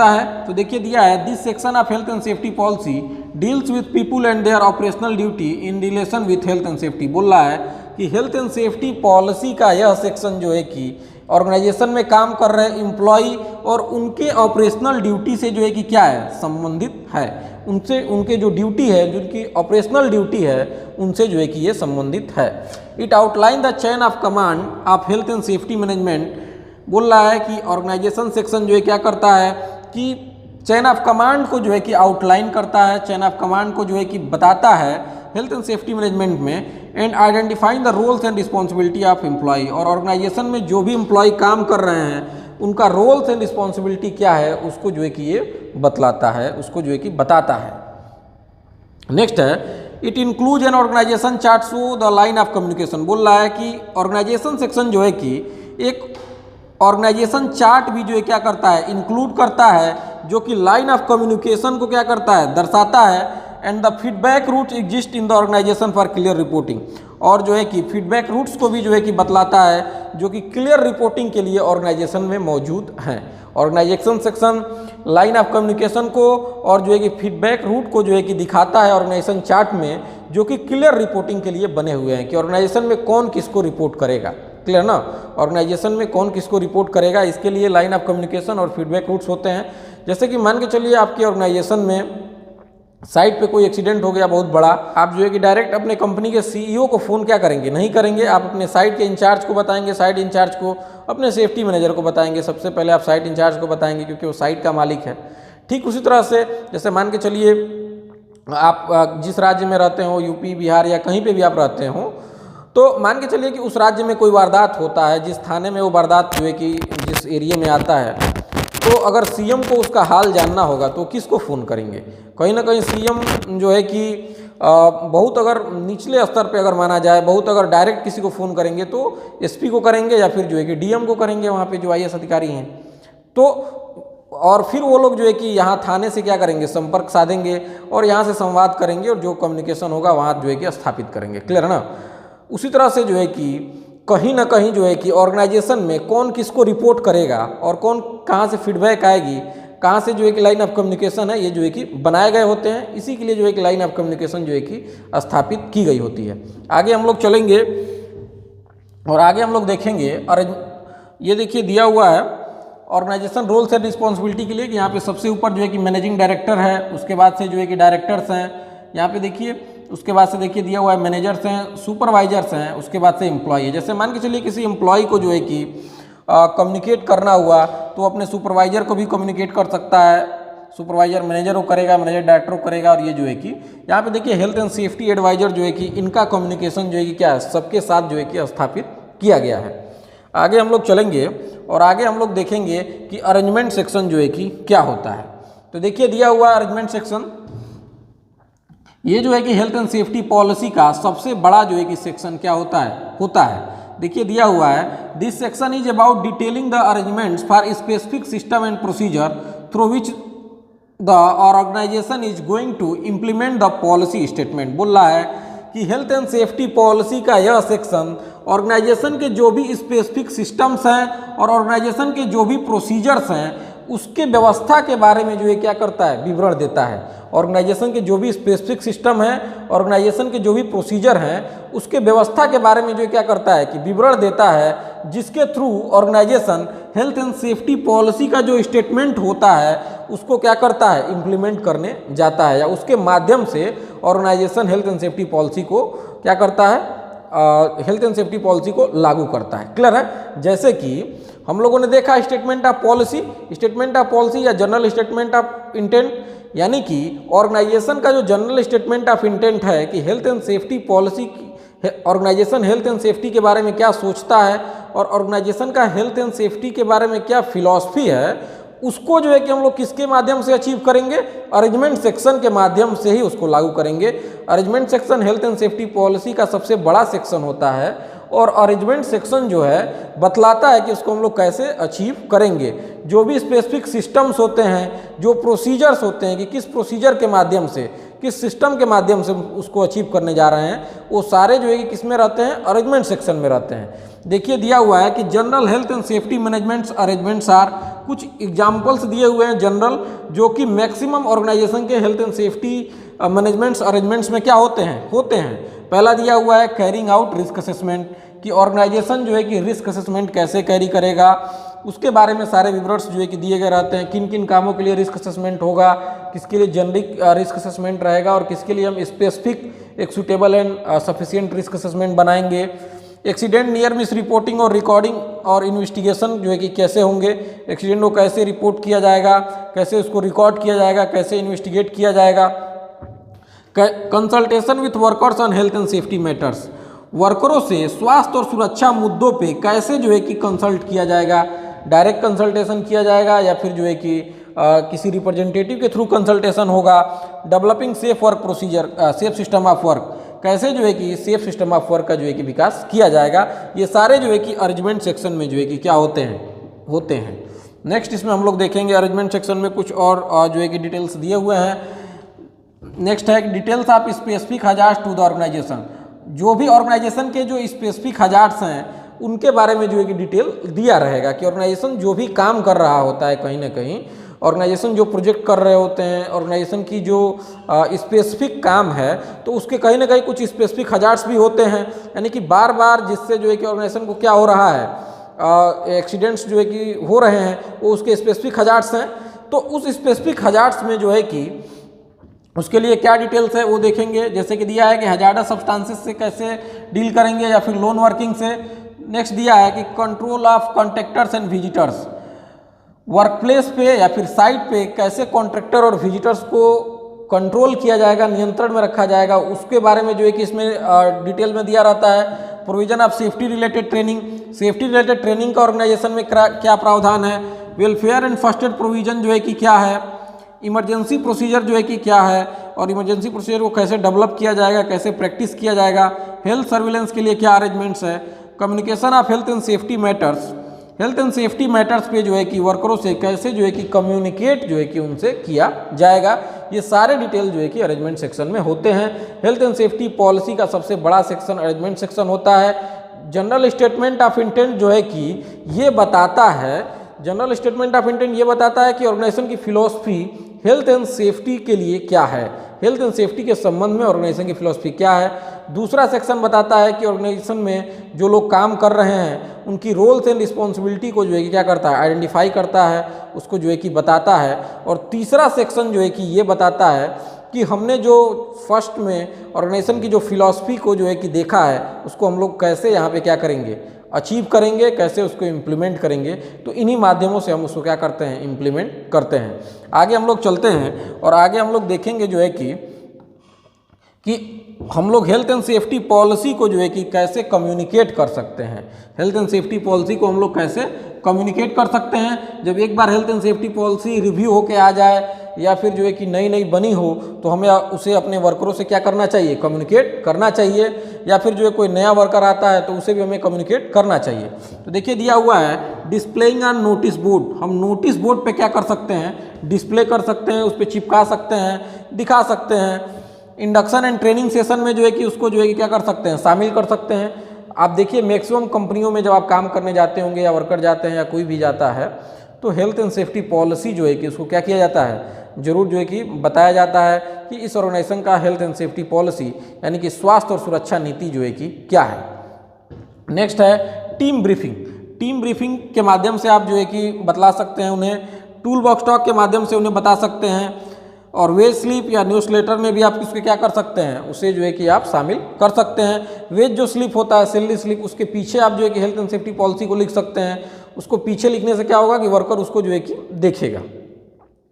है। तो देखिए दिया है this section of health and safety policy deals with people and their operational duty in relation with health and safety. बोल रहा है कि हेल्थ एंड सेफ्टी पॉलिसी का यह सेक्शन जो है कि ऑर्गेनाइजेशन में काम कर रहे एम्प्लॉय और उनके ऑपरेशनल ड्यूटी से जो है कि क्या है, संबंधित है। उनसे उनके जो ड्यूटी है, जो उनकी ऑपरेशनल ड्यूटी है, उनसे जो है कि ये संबंधित है। It outline the chain of command of health and safety management. बोल रहा है कि ऑर्गेनाइजेशन सेक्शन जो है क्या करता है कि चेन ऑफ कमांड को जो है कि आउटलाइन करता है, चेन ऑफ कमांड को जो है कि बताता है हेल्थ एंड सेफ्टी मैनेजमेंट में, and identifying the roles and responsibility of employ. और ऑर्गेनाइजेशन में जो भी एम्प्लॉय काम कर रहे हैं उनका रोल्स एंड रिस्पॉन्सिबिलिटी क्या है उसको जो है कि ये बतलाता है, उसको जो है कि बताता है। नेक्स्ट है it include an organisation chart show the line of communication. बोल रहा है कि ऑर्गेनाइजेशन सेक्शन जो है कि एक ऑर्गेनाइजेशन चार्ट भी जो है क्या करता है, इंक्लूड करता है, जो कि लाइन ऑफ कम्युनिकेशन को क्या करता है, दर्शाता है। And the feedback route exist in the organisation for clear reporting. और जो है कि फीडबैक रूट्स को भी जो है कि बतलाता है, जो कि क्लियर रिपोर्टिंग के लिए ऑर्गेनाइजेशन में मौजूद हैं। Organisation section line of communication को और जो है कि फीडबैक रूट को जो है कि दिखाता है ऑर्गेनाइजेशन चार्ट में, जो कि क्लियर रिपोर्टिंग के लिए बने हुए हैं कि ऑर्गेनाइजेशन में कौन किसको रिपोर्ट करेगा। क्लियर ना, ऑर्गेनाइजेशन में कौन किसको रिपोर्ट करेगा, इसके लिए लाइन ऑफ कम्युनिकेशन और फीडबैक रूट्स होते हैं। जैसे कि मान के चलिए आपकी ऑर्गेनाइजेशन में साइट पे कोई एक्सीडेंट हो गया बहुत बड़ा, आप जो है कि डायरेक्ट अपने कंपनी के सीईओ को फ़ोन क्या करेंगे, नहीं करेंगे। आप अपने साइट के इंचार्ज को बताएंगे, साइट इंचार्ज को अपने सेफ्टी मैनेजर को बताएंगे। सबसे पहले आप साइट इंचार्ज को बताएंगे क्योंकि वो साइट का मालिक है। ठीक उसी तरह से जैसे मान के चलिए आप जिस राज्य में रहते हो, यूपी, बिहार या कहीं पे भी आप रहते हो, तो मान के चलिए कि उस राज्य में कोई वारदात होता है, जिस थाने में वो वारदात जो है कि जिस एरिया में आता है, तो अगर सीएम को उसका हाल जानना होगा तो किसको फ़ोन करेंगे? कहीं ना कहीं सीएम जो है कि बहुत अगर निचले स्तर पे अगर माना जाए, बहुत अगर डायरेक्ट किसी को फ़ोन करेंगे तो एसपी को करेंगे या फिर जो है कि डीएम को करेंगे, वहाँ पे जो आईएएस अधिकारी हैं। तो और फिर वो लोग जो है कि यहाँ थाने से क्या करेंगे, संपर्क साधेंगे और यहाँ से संवाद करेंगे और जो कम्युनिकेशन होगा वहाँ जो है कि स्थापित करेंगे। क्लियर है ना? उसी तरह से जो है कि कहीं ना कहीं जो है कि ऑर्गेनाइजेशन में कौन किसको रिपोर्ट करेगा और कौन कहाँ से फीडबैक आएगी, कहाँ से जो है कि लाइन ऑफ कम्युनिकेशन है, ये जो है कि बनाए गए होते हैं। इसी के लिए जो है कि लाइन ऑफ कम्युनिकेशन जो है कि स्थापित की गई होती है। आगे हम लोग चलेंगे और आगे हम लोग देखेंगे। और ये देखिए दिया हुआ है ऑर्गेनाइजेशन रोल्स एंड रिस्पॉन्सिबिलिटी के लिए कि यहाँ पे सबसे ऊपर जो है कि मैनेजिंग डायरेक्टर है, उसके बाद से जो है कि डायरेक्टर्स हैं यहाँ पे देखिए, उसके बाद से देखिए दिया हुआ है मैनेजर्स हैं, सुपरवाइजर्स हैं, उसके बाद से एम्प्लॉई है। जैसे मान के चलिए किसी एम्प्लॉई को जो है कि कम्युनिकेट करना हुआ तो अपने सुपरवाइजर को भी कम्युनिकेट कर सकता है, सुपरवाइजर मैनेजर को करेगा, मैनेजर डायरेक्टर को करेगा। और ये जो है कि यहाँ पे देखिए हेल्थ एंड सेफ्टी एडवाइजर जो है कि इनका कम्युनिकेशन जो है कि क्या है, सबके साथ जो है कि स्थापित किया गया है। आगे हम लोग चलेंगे और आगे हम लोग देखेंगे कि अरेंजमेंट सेक्शन जो है कि क्या होता है। तो देखिए दिया हुआ अरेंजमेंट सेक्शन, ये जो है कि हेल्थ एंड सेफ्टी पॉलिसी का सबसे बड़ा जो है कि सेक्शन क्या होता है। देखिए दिया हुआ है, this section is about detailing the arrangements for specific system and procedure through which the organisation is going to implement the policy statement. बोल रहा है कि हेल्थ एंड सेफ्टी पॉलिसी का यह सेक्शन ऑर्गेनाइजेशन के जो भी स्पेसिफिक सिस्टम्स हैं और ऑर्गेनाइजेशन के जो भी प्रोसीजर्स हैं उसके व्यवस्था के बारे में जो है क्या करता है, विवरण देता है। ऑर्गेनाइजेशन के जो भी स्पेसिफिक सिस्टम है, ऑर्गेनाइजेशन के जो भी प्रोसीजर हैं, उसके व्यवस्था के बारे में जो क्या करता है कि विवरण देता है, जिसके through organisation health and safety policy का जो स्टेटमेंट होता है उसको क्या करता है, इम्प्लीमेंट करने जाता है, या उसके माध्यम से organisation health and safety policy को क्या करता है, हेल्थ एंड सेफ्टी पॉलिसी को लागू करता है। क्लियर है? जैसे कि हम लोगों ने देखा स्टेटमेंट ऑफ पॉलिसी या जनरल स्टेटमेंट ऑफ इंटेंट, यानी कि ऑर्गेनाइजेशन का जो जनरल स्टेटमेंट ऑफ इंटेंट है कि health and safety policy, organisation health and safety के बारे में क्या सोचता है और ऑर्गेनाइजेशन का हेल्थ एंड सेफ्टी के बारे में क्या फिलॉसफी है, उसको जो है कि हम लोग किसके माध्यम से अचीव करेंगे, अरेंजमेंट सेक्शन के माध्यम से ही उसको लागू करेंगे। Arrangement section health and safety policy का सबसे बड़ा सेक्शन होता है और अरेंजमेंट सेक्शन जो है बतलाता है कि उसको हम लोग कैसे अचीव करेंगे। जो भी स्पेसिफिक सिस्टम्स होते हैं, जो प्रोसीजर्स होते हैं कि किस प्रोसीजर के माध्यम से, किस सिस्टम के माध्यम से उसको अचीव करने जा रहे हैं, वो सारे जो है कि किस में रहते हैं, अरेंजमेंट सेक्शन में रहते हैं। देखिए दिया हुआ है कि general health and safety management arrangements are, कुछ एग्जाम्पल्स दिए हुए हैं जनरल, जो कि मैक्सिमम ऑर्गेनाइजेशन के health and safety managements arrangements में क्या होते हैं। पहला दिया हुआ है कैरिंग आउट रिस्क असेसमेंट, कि ऑर्गेनाइजेशन जो है कि रिस्क असेसमेंट कैसे कैरी करेगा, उसके बारे में सारे विवरण जो है कि दिए गए रहते हैं। किन किन कामों के लिए रिस्क असेसमेंट होगा, किसके लिए जेनरिक रिस्क असेसमेंट रहेगा और किसके लिए हम स्पेसिफिक एक suitable and sufficient risk assessment बनाएंगे। एक्सीडेंट नियर मिस रिपोर्टिंग और रिकॉर्डिंग और इन्वेस्टिगेशन जो है कि कैसे होंगे, एक्सीडेंट को कैसे रिपोर्ट किया जाएगा, कैसे उसको रिकॉर्ड किया जाएगा, कैसे इन्वेस्टिगेट किया जाएगा। Consultation with workers on health and safety matters, वर्करों से स्वास्थ्य और सुरक्षा मुद्दों पे कैसे जो है कि कंसल्ट किया जाएगा, डायरेक्ट कंसल्टेशन किया जाएगा या फिर जो है कि किसी रिप्रेजेंटेटिव के थ्रू कंसल्टेशन होगा। Developing safe work procedure, safe system of work, कैसे जो है कि सेफ सिस्टम ऑफ वर्क का जो है कि विकास किया जाएगा। ये सारे जो है कि अरेंजमेंट सेक्शन में जो है कि क्या होते हैं। नेक्स्ट इसमें हम लोग देखेंगे अरेंजमेंट सेक्शन में कुछ और जो है कि डिटेल्स दिए हुए हैं। नेक्स्ट है details of specific hazards to the organisation, जो भी ऑर्गेनाइजेशन के जो स्पेसिफिक हजार्ड्स हैं उनके बारे में जो है कि डिटेल दिया रहेगा कि ऑर्गेनाइजेशन जो भी काम कर रहा होता है, कहीं ना कहीं ऑर्गेनाइजेशन जो प्रोजेक्ट कर रहे होते हैं, ऑर्गेनाइजेशन की जो स्पेसिफिक काम है, तो उसके कहीं ना कहीं कुछ स्पेसिफिक हजार्ड्स भी होते हैं, यानी कि बार बार जिससे जो है कि ऑर्गेनाइजेशन को क्या हो रहा है, एक्सीडेंट्स जो है कि हो रहे हैं, वो उसके स्पेसिफिक हजार्ड्स हैं। तो उस स्पेसिफिक हजार्ड्स में जो है कि उसके लिए क्या डिटेल्स है वो देखेंगे। जैसे कि दिया है कि हजार्डस सब्सटेंसेस से कैसे डील करेंगे या फिर लोन वर्किंग से। नेक्स्ट दिया है कि control of contractors and visitors, work place पे या फिर साइट पे कैसे कॉन्ट्रैक्टर और विजिटर्स को कंट्रोल किया जाएगा, नियंत्रण में रखा जाएगा, उसके बारे में जो है कि इसमें डिटेल में दिया रहता है। Provision of safety related training, safety related training का ऑर्गेनाइजेशन में क्या प्रावधान है। Welfare and first aid provision जो है कि क्या है। इमरजेंसी प्रोसीजर जो है कि क्या है और इमरजेंसी प्रोसीजर को कैसे डेवलप किया जाएगा, कैसे प्रैक्टिस किया जाएगा। हेल्थ सर्विलेंस के लिए क्या अरेंजमेंट्स है। Communication of health and safety matters, health and safety matters पे जो है कि वर्करों से कैसे जो है कि कम्युनिकेट जो है कि उनसे किया जाएगा। ये सारे डिटेल जो है कि अरेंजमेंट सेक्शन में होते हैं। हेल्थ एंड सेफ्टी पॉलिसी का सबसे बड़ा सेक्शन अरेंजमेंट सेक्शन होता है। जनरल स्टेटमेंट ऑफ इंटेंट जो है कि ये बताता है, जनरल स्टेटमेंट ऑफ इंटेंट ये बताता है कि ऑर्गेनाइजेशन की फिलॉसफी हेल्थ एंड सेफ्टी के लिए क्या है, हेल्थ एंड सेफ्टी के संबंध में ऑर्गेनाइजेशन की फिलॉसफी क्या है। दूसरा सेक्शन बताता है कि ऑर्गेनाइजेशन में जो लोग काम कर रहे हैं उनकी रोल्स एंड रिस्पॉन्सिबिलिटी को जो है कि क्या करता है, आइडेंटिफाई करता है, उसको जो है कि बताता है। और तीसरा सेक्शन जो है कि ये बताता है कि हमने जो फर्स्ट में ऑर्गेनाइजेशन की जो फिलॉसफी को जो है कि देखा है उसको हम लोग कैसे यहाँ पे क्या करेंगे, अचीव करेंगे, कैसे उसको इम्प्लीमेंट करेंगे। तो इन्हीं माध्यमों से हम उसको क्या करते हैं, इम्प्लीमेंट करते हैं। आगे हम लोग चलते हैं और आगे हम लोग देखेंगे जो है कि हम लोग हेल्थ एंड सेफ्टी पॉलिसी को जो है कि कैसे कम्युनिकेट कर सकते हैं। हेल्थ एंड सेफ्टी पॉलिसी को हम लोग कैसे कम्युनिकेट कर सकते हैं। जब एक बार health and safety policy review होके आ जाए या फिर जो है कि नई नई बनी हो तो हमें उसे अपने वर्करों से क्या करना चाहिए, कम्युनिकेट करना चाहिए। या फिर जो है कोई नया वर्कर आता है तो उसे भी हमें कम्युनिकेट करना चाहिए। तो देखिए दिया हुआ है डिस्प्लेइंग ऑन नोटिस बोर्ड, हम नोटिस बोर्ड पे क्या कर सकते हैं, डिस्प्ले कर सकते हैं, उस पर चिपका सकते हैं, दिखा सकते हैं। इंडक्शन एंड ट्रेनिंग सेशन में जो है कि उसको जो है कि क्या कर सकते हैं, शामिल कर सकते हैं। आप देखिए मैक्सिमम कंपनियों में जब आप काम करने जाते होंगे या वर्कर जाते हैं या कोई भी जाता है तो हेल्थ एंड सेफ्टी पॉलिसी जो है कि उसको क्या किया जाता है, जरूर जो है कि बताया जाता है कि इस ऑर्गेनाइजेशन का हेल्थ एंड सेफ्टी पॉलिसी यानी कि स्वास्थ्य और सुरक्षा नीति जो है कि क्या है। नेक्स्ट है टीम ब्रीफिंग, टीम ब्रीफिंग के माध्यम से आप जो है कि बतला सकते हैं उन्हें, टूल बॉक्स टॉक के माध्यम से उन्हें बता सकते हैं। और वेज स्लिप या न्यूज़लेटर में भी आप इसके क्या कर सकते हैं, उसे जो है कि आप शामिल कर सकते हैं। वेज जो स्लिप होता है, सैलरी स्लिप, उसके पीछे आप जो है कि हेल्थ एंड सेफ्टी पॉलिसी को लिख सकते हैं। उसको पीछे लिखने से क्या होगा कि वर्कर उसको जो है कि देखेगा।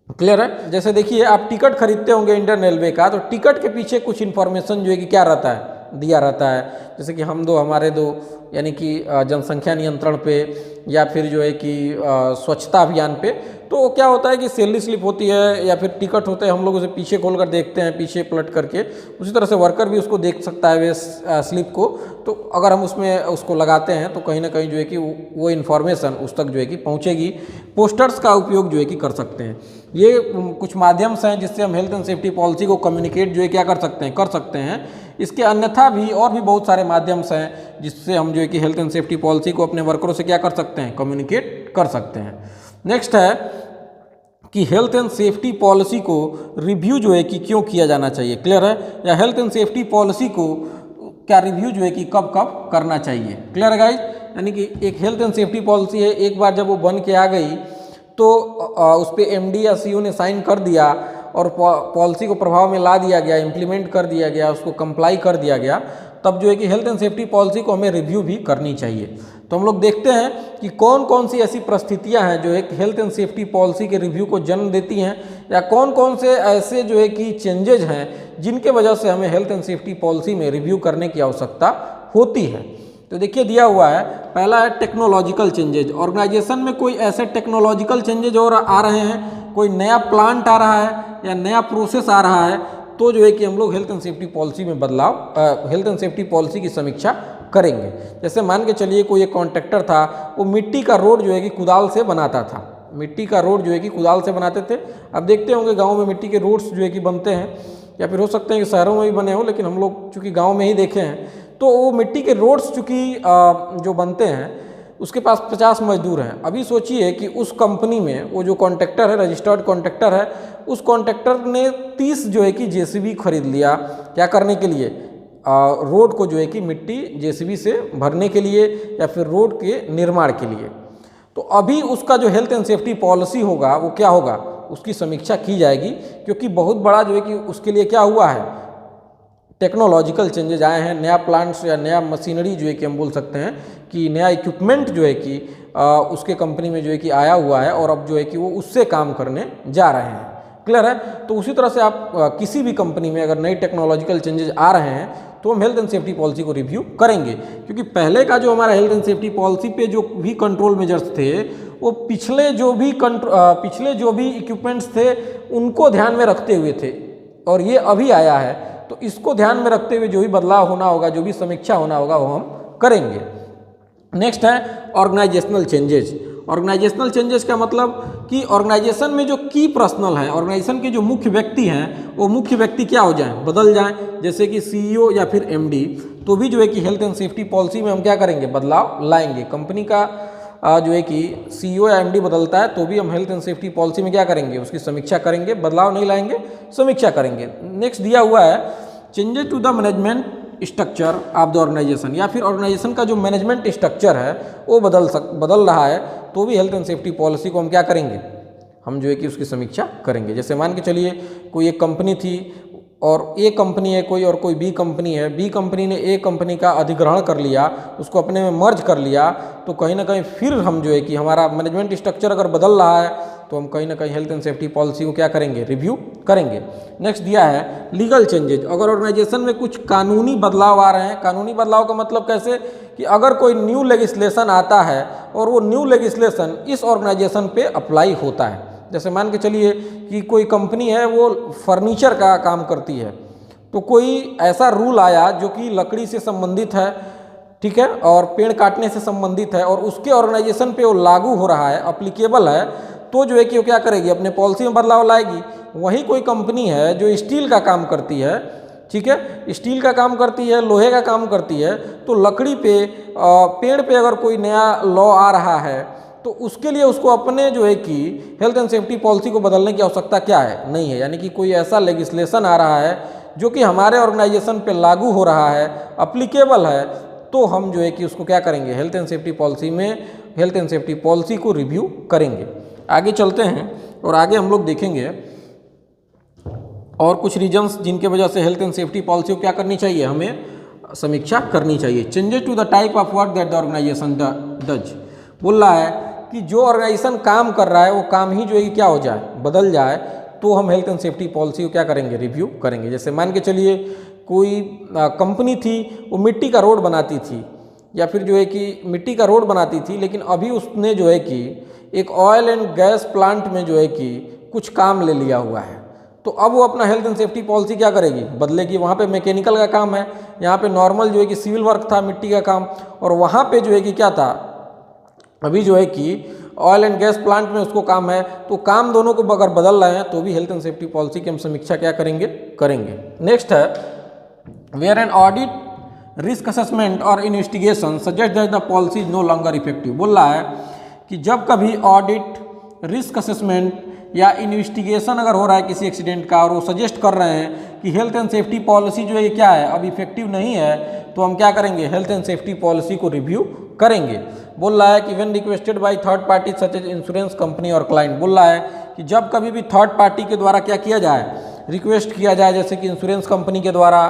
क्लियर है। जैसे देखिए आप टिकट खरीदते होंगे इंडियन रेलवे का, तो टिकट के पीछे कुछ इन्फॉर्मेशन जो है कि क्या रहता है, दिया रहता है। जैसे कि हम दो हमारे दो यानी कि जनसंख्या नियंत्रण पे या फिर जो है कि स्वच्छता अभियान पे, तो क्या होता है कि सैलरी स्लिप होती है या फिर टिकट होते हैं, हम लोग उसे पीछे खोल कर देखते हैं, पीछे पलट करके। उसी तरह से वर्कर भी उसको देख सकता है वे स्लिप को। तो अगर हम उसमें उसको लगाते हैं तो कहीं ना कहीं जो है कि वो इन्फॉर्मेशन उस तक जो है कि पहुँचेगी। पोस्टर्स का उपयोग जो है कि कर सकते हैं। ये कुछ माध्यम हैं जिससे हम हेल्थ एंड सेफ्टी पॉलिसी को कम्युनिकेट जो है क्या कर सकते हैं। इसके अन्यथा भी और भी बहुत सारे माध्यम हैं जिससे हम जो है कि हेल्थ एंड सेफ्टी पॉलिसी को अपने वर्करों से क्या कर सकते हैं, कम्युनिकेट कर सकते हैं। नेक्स्ट है कि हेल्थ एंड सेफ्टी पॉलिसी को रिव्यू जो है कि क्यों किया जाना चाहिए। क्लियर है। या हेल्थ एंड सेफ्टी पॉलिसी को क्या रिव्यू जो है कि कब कब करना चाहिए। क्लियर है गाइज। यानी कि एक हेल्थ एंड सेफ्टी पॉलिसी है, एक बार जब वो बन के आ गई तो उस पर एमडी या सीईओ ने साइन कर दिया और पॉलिसी को प्रभाव में ला दिया गया, इम्प्लीमेंट कर दिया गया, उसको कंप्लाई कर दिया गया, तब जो है कि हेल्थ एंड सेफ्टी पॉलिसी को हमें रिव्यू भी करनी चाहिए। तो हम लोग देखते हैं कि कौन कौन सी ऐसी परिस्थितियां हैं जो एक हेल्थ एंड सेफ्टी पॉलिसी के रिव्यू को जन्म देती हैं, या कौन कौन से ऐसे जो है कि चेंजेज हैं जिनके वजह से हमें हेल्थ एंड सेफ्टी पॉलिसी में रिव्यू करने की आवश्यकता होती है। तो देखिए दिया हुआ है, पहला है टेक्नोलॉजिकल चेंजेज। ऑर्गेनाइजेशन में कोई ऐसे टेक्नोलॉजिकल चेंजेज और आ रहे हैं, कोई नया प्लांट आ रहा है या नया प्रोसेस आ रहा है, तो जो है कि हम लोग हेल्थ एंड सेफ्टी पॉलिसी में बदलाव, हेल्थ एंड सेफ्टी पॉलिसी की समीक्षा करेंगे। जैसे मान के चलिए कोई एक कॉन्ट्रैक्टर था, वो मिट्टी का रोड जो है कि कुदाल से बनाता था, मिट्टी का रोड जो है कि कुदाल से बनाते थे। अब देखते होंगे गाँव में मिट्टी के रोड्स जो है कि बनते हैं, या फिर हो सकते हैं कि शहरों में भी बने हो, लेकिन हम लोग चूँकि गाँव में ही देखे हैं, तो वो मिट्टी के रोड्स चूँकि जो बनते हैं उसके पास 50 मजदूर हैं। अभी सोचिए कि उस कंपनी में वो जो कॉन्ट्रैक्टर है, रजिस्टर्ड कॉन्ट्रैक्टर है, उस कॉन्ट्रैक्टर ने 30 जो है कि जेसीबी खरीद लिया, क्या करने के लिए, रोड को जो है कि मिट्टी जेसीबी से भरने के लिए या फिर रोड के निर्माण के लिए। तो अभी उसका जो हेल्थ एंड सेफ्टी पॉलिसी होगा वो क्या होगा, उसकी समीक्षा की जाएगी, क्योंकि बहुत बड़ा जो है कि उसके लिए क्या हुआ है, टेक्नोलॉजिकल चेंजेज आए हैं, नया प्लांट्स या नया मशीनरी जो है कि हम बोल सकते हैं कि नया इक्विपमेंट जो है कि उसके कंपनी में जो है कि आया हुआ है, और अब जो है कि वो उससे काम करने जा रहे हैं। क्लियर है। तो उसी तरह से आप किसी भी कंपनी में अगर नई टेक्नोलॉजिकल चेंजेज आ रहे हैं तो हम हेल्थ एंड सेफ्टी पॉलिसी को रिव्यू करेंगे, क्योंकि पहले का जो हमारा हेल्थ एंड सेफ्टी पॉलिसी पे जो भी कंट्रोल मेजर्स थे वो पिछले जो भी इक्विपमेंट्स थे उनको ध्यान में रखते हुए थे, और ये अभी आया है, तो इसको ध्यान में रखते हुए जो भी बदलाव होना होगा, जो भी समीक्षा होना होगा, वो हम करेंगे। नेक्स्ट है ऑर्गेनाइजेशनल चेंजेस। ऑर्गेनाइजेशनल चेंजेस का मतलब कि ऑर्गेनाइजेशन में जो की पर्सनल हैं, ऑर्गेनाइजेशन के जो मुख्य व्यक्ति हैं, वो मुख्य व्यक्ति क्या हो जाएं, बदल जाएं, जैसे कि सीईओ या फिर एमडी, तो भी जो है कि हेल्थ एंड सेफ्टी पॉलिसी में हम क्या करेंगे, बदलाव लाएंगे। कंपनी का जो है कि सीईओ या एमडी बदलता है तो भी हम हेल्थ एंड सेफ्टी पॉलिसी में क्या करेंगे, उसकी समीक्षा करेंगे, बदलाव नहीं लाएंगे, समीक्षा करेंगे। नेक्स्ट दिया हुआ है changes to the management structure of the organisation, या फिर ऑर्गेनाइजेशन का जो मैनेजमेंट स्ट्रक्चर है वो बदल रहा है, तो भी हेल्थ एंड सेफ्टी पॉलिसी को हम क्या करेंगे, हम जो है कि उसकी समीक्षा करेंगे। जैसे मान के चलिए कोई एक कंपनी थी और ए कंपनी है कोई, और कोई बी कंपनी है, बी कंपनी ने ए कंपनी का अधिग्रहण कर लिया, उसको अपने में मर्ज कर लिया, तो कहीं ना कहीं फिर हम जो है कि हमारा मैनेजमेंट स्ट्रक्चर अगर बदल रहा है तो हम कहीं ना कहीं हेल्थ एंड सेफ्टी पॉलिसी को क्या करेंगे, रिव्यू करेंगे। नेक्स्ट दिया है लीगल चेंजेज। अगर ऑर्गेनाइजेशन में कुछ कानूनी बदलाव आ रहे हैं, कानूनी बदलाव का मतलब कैसे कि अगर कोई न्यू लेजिस्लेशन आता है और वो न्यू लेजिस्लेशन इस ऑर्गेनाइजेशन पे अप्लाई होता है, जैसे मान के चलिए कि कोई कंपनी है वो फर्नीचर का काम करती है, तो कोई ऐसा रूल आया जो कि लकड़ी से संबंधित है, ठीक है, और पेड़ काटने से संबंधित है, और उसके ऑर्गेनाइजेशन पे वो लागू हो रहा है, अप्लीकेबल है, तो जो है कि वो क्या करेगी, अपने पॉलिसी में बदलाव लाएगी। वही कोई कंपनी है जो स्टील का काम करती है, ठीक है, स्टील का काम करती है, लोहे का काम करती है, तो लकड़ी पे पेड़ पे अगर कोई नया लॉ आ रहा है तो उसके लिए उसको अपने जो है कि हेल्थ एंड सेफ्टी पॉलिसी को बदलने की आवश्यकता क्या है, नहीं है। यानी कि कोई ऐसा लेजिस्लेशन आ रहा है जो कि हमारे ऑर्गेनाइजेशन पे लागू हो रहा है, अप्लीकेबल है, तो हम जो है कि उसको क्या करेंगे, हेल्थ एंड सेफ्टी पॉलिसी में हेल्थ एंड सेफ्टी पॉलिसी को रिव्यू करेंगे। आगे चलते हैं और आगे हम लोग देखेंगे और कुछ रीजन्स जिनके वजह से हेल्थ एंड सेफ्टी पॉलिसी को क्या करनी चाहिए, हमें समीक्षा करनी चाहिए। Changes to the type of work that the organisation does. बोल रहा है कि जो ऑर्गेनाइजेशन काम कर रहा है वो काम ही जो है कि क्या हो जाए, बदल जाए, तो हम हेल्थ एंड सेफ्टी पॉलिसी को क्या करेंगे, रिव्यू करेंगे। जैसे मान के चलिए कोई कंपनी थी, वो मिट्टी का रोड बनाती थी, या फिर जो है कि मिट्टी का रोड बनाती थी, लेकिन अभी उसने जो है कि एक ऑयल एंड गैस प्लांट में जो है कि कुछ काम ले लिया हुआ है, तो अब वो अपना हेल्थ एंड सेफ्टी पॉलिसी क्या करेगी, बदलेगी। वहाँ पे मैकेनिकल का काम है, यहाँ पे नॉर्मल जो है कि सिविल वर्क था, मिट्टी का काम, और वहाँ पे जो है कि क्या था, अभी जो है कि ऑयल एंड गैस प्लांट में उसको काम है, तो काम दोनों को अगर बदल रहे हैं तो भी हेल्थ एंड सेफ्टी पॉलिसी की हम समीक्षा क्या करेंगे, करेंगे। नेक्स्ट है where an audit risk assessment और investigation suggest that the policy is no longer effective. बोल रहा है कि जब कभी ऑडिट, रिस्क असेसमेंट या इन्वेस्टिगेशन अगर हो रहा है किसी एक्सीडेंट का और वो सजेस्ट कर रहे हैं कि हेल्थ एंड सेफ्टी पॉलिसी जो है ये क्या है, अब इफेक्टिव नहीं है, तो हम क्या करेंगे, हेल्थ एंड सेफ्टी पॉलिसी को रिव्यू करेंगे। बोल रहा है कि when requested by third party such as insurance company और क्लाइंट। बोल रहा है कि जब कभी भी थर्ड पार्टी के द्वारा क्या किया जाए, रिक्वेस्ट किया जाए, जैसे कि इंश्योरेंस कंपनी के द्वारा,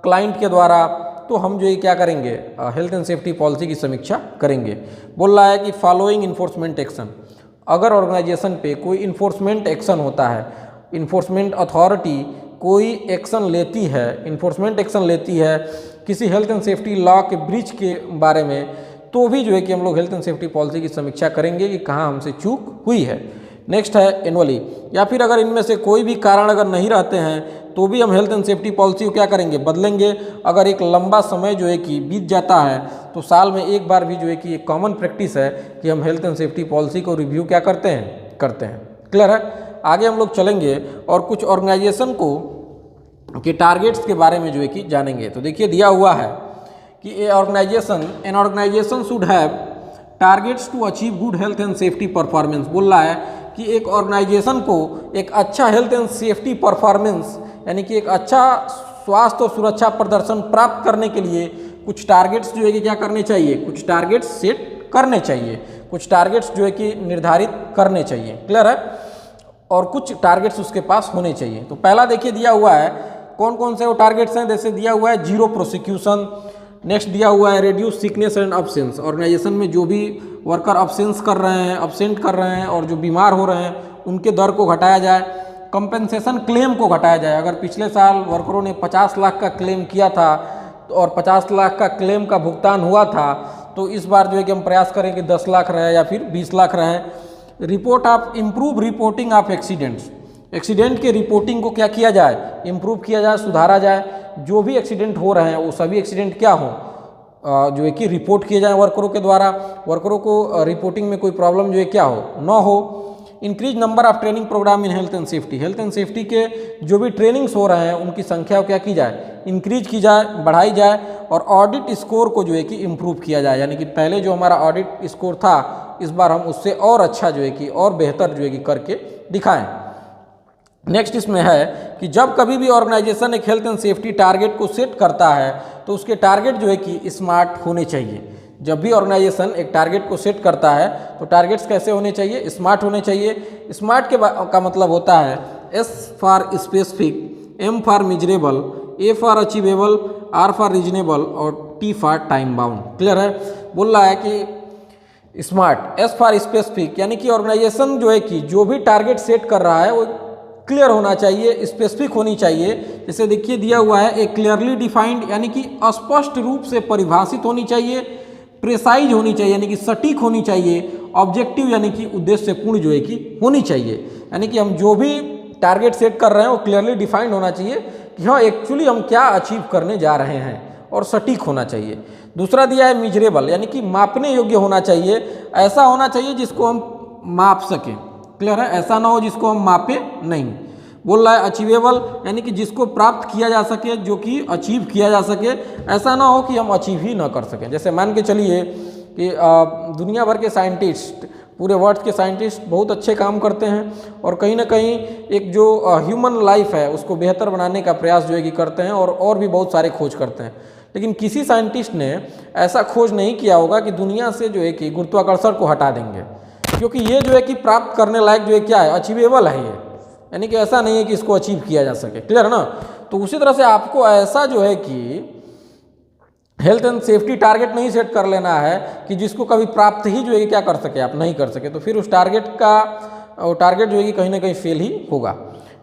क्लाइंट के द्वारा, तो हम जो ये क्या करेंगे, हेल्थ एंड सेफ्टी पॉलिसी की समीक्षा करेंगे। बोल रहा है कि फॉलोइंग इन्फोर्समेंट एक्शन। अगर ऑर्गेनाइजेशन पे कोई इन्फोर्समेंट एक्शन होता है, इन्फोर्समेंट अथॉरिटी कोई एक्शन लेती है, इन्फोर्समेंट एक्शन लेती है किसी हेल्थ एंड सेफ्टी लॉ के ब्रीच के बारे में, तो भी जो है कि हम लोग हेल्थ एंड सेफ्टी पॉलिसी की समीक्षा करेंगे कि कहाँ हमसे चूक हुई है। नेक्स्ट है एनुअली, या फिर अगर इनमें से कोई भी कारण अगर नहीं रहते हैं तो भी हम हेल्थ एंड सेफ्टी पॉलिसी को क्या करेंगे, बदलेंगे। अगर एक लंबा समय जो है कि बीत जाता है तो साल में एक बार भी जो है कि एक कॉमन प्रैक्टिस है कि हम हेल्थ एंड सेफ्टी पॉलिसी को रिव्यू क्या करते हैं, करते हैं। क्लियर है। आगे हम लोग चलेंगे और कुछ ऑर्गेनाइजेशन को के टारगेट्स के बारे में जो है कि जानेंगे। तो देखिए दिया हुआ है कि an organisation should have targets to achieve good health and safety performance. बोल रहा है कि एक ऑर्गेनाइजेशन को एक अच्छा हेल्थ एंड सेफ्टी परफॉर्मेंस, यानी कि एक अच्छा स्वास्थ्य और सुरक्षा प्रदर्शन प्राप्त करने के लिए कुछ टारगेट्स जो है कि क्या करने चाहिए, कुछ टारगेट्स सेट करने चाहिए, कुछ टारगेट्स जो है कि निर्धारित करने चाहिए। क्लियर है। और कुछ टारगेट्स उसके पास होने चाहिए। तो पहला देखिए दिया हुआ है, कौन कौन से वो टारगेट्स हैं। जैसे दिया हुआ है जीरो प्रोसिक्यूशन। नेक्स्ट दिया हुआ है reduce sickness and absence. Organisation में जो भी वर्कर अब्सेंस कर रहे हैं, अब्सेंट कर रहे हैं और जो बीमार हो रहे हैं उनके दर को घटाया जाए। कंपेंसेशन क्लेम को घटाया जाए। अगर पिछले साल वर्करों ने 50 लाख का क्लेम किया था और 50 लाख का क्लेम का भुगतान हुआ था, तो इस बार जो है कि हम प्रयास करें कि 10 लाख रहे या फिर 20 लाख रहे। Report of improve reporting of accidents, accident के रिपोर्टिंग को क्या किया जाए, इम्प्रूव किया जाए, सुधारा जाए। जो भी एक्सीडेंट हो रहे हैं वो सभी एक्सीडेंट क्या हो, जो है कि रिपोर्ट किए जाए वर्करों के द्वारा, वर्करों को रिपोर्टिंग में कोई प्रॉब्लम जो है क्या हो, ना हो। Increase number of training programme in health and safety, health and safety के जो भी ट्रेनिंग्स हो रहे हैं उनकी संख्या क्या की जाए, इंक्रीज की जाए, बढ़ाई जाए। और ऑडिट स्कोर को जो है कि इम्प्रूव किया जाए, यानी कि पहले जो हमारा ऑडिट स्कोर था इस बार हम उससे और अच्छा जो है कि और बेहतर जो है कि करके दिखाएं। नेक्स्ट इसमें है कि जब कभी भी ऑर्गेनाइजेशन एक हेल्थ एंड सेफ्टी टारगेट को सेट करता है तो उसके टारगेट जो है कि स्मार्ट होने चाहिए। जब भी ऑर्गेनाइजेशन एक टारगेट को सेट करता है तो टारगेट्स कैसे होने चाहिए, स्मार्ट होने चाहिए। स्मार्ट का मतलब होता है S for specific, M for measurable, A for achievable, R for reasonable और T for time bound. Clear है? बोल रहा है कि स्मार्ट, एस फॉर स्पेसिफिक, यानी कि ऑर्गेनाइजेशन जो है कि जो भी टारगेट सेट कर रहा है वो क्लियर होना चाहिए, स्पेसिफिक होनी चाहिए। जैसे देखिए दिया हुआ है, एक क्लियरली डिफाइंड, यानी कि स्पष्ट रूप से परिभाषित होनी चाहिए। प्रेसाइज होनी चाहिए, यानी कि सटीक होनी चाहिए। ऑब्जेक्टिव, यानी कि उद्देश्य पूर्ण जो है कि होनी चाहिए। यानी कि हम जो भी टारगेट सेट कर रहे हैं वो क्लियरली डिफाइंड होना चाहिए कि हाँ एक्चुअली हम क्या अचीव करने जा रहे हैं, और सटीक होना चाहिए। दूसरा दिया है मेजरेबल, यानी कि मापने योग्य होना चाहिए। ऐसा होना चाहिए जिसको हम माप सकें। क्लियर है? ऐसा ना हो जिसको हम मापे नहीं। बोल रहा है अचीवेबल, यानी कि जिसको प्राप्त किया जा सके, जो कि अचीव किया जा सके। ऐसा ना हो कि हम अचीव ही ना कर सकें। जैसे मान के चलिए कि दुनिया भर के साइंटिस्ट, पूरे वर्ल्ड के साइंटिस्ट बहुत अच्छे काम करते हैं और कहीं ना कहीं एक जो ह्यूमन लाइफ है उसको बेहतर बनाने का प्रयास जो है कि करते हैं और भी बहुत सारे खोज करते हैं। लेकिन किसी साइंटिस्ट ने ऐसा खोज नहीं किया होगा कि दुनिया से जो है कि गुरुत्वाकर्षण को हटा देंगे, क्योंकि ये जो है कि प्राप्त करने लायक जो है क्या है, अचीवेबल है ये। यानी कि ऐसा नहीं है कि इसको अचीव किया जा सके। क्लियर है ना? तो उसी तरह से आपको ऐसा जो है कि हेल्थ एंड सेफ्टी टारगेट नहीं सेट कर लेना है कि जिसको कभी प्राप्त ही जो है कि क्या कर सके, आप नहीं कर सके, तो फिर उस टारगेट जो है कि कहीं ना कहीं फेल ही होगा।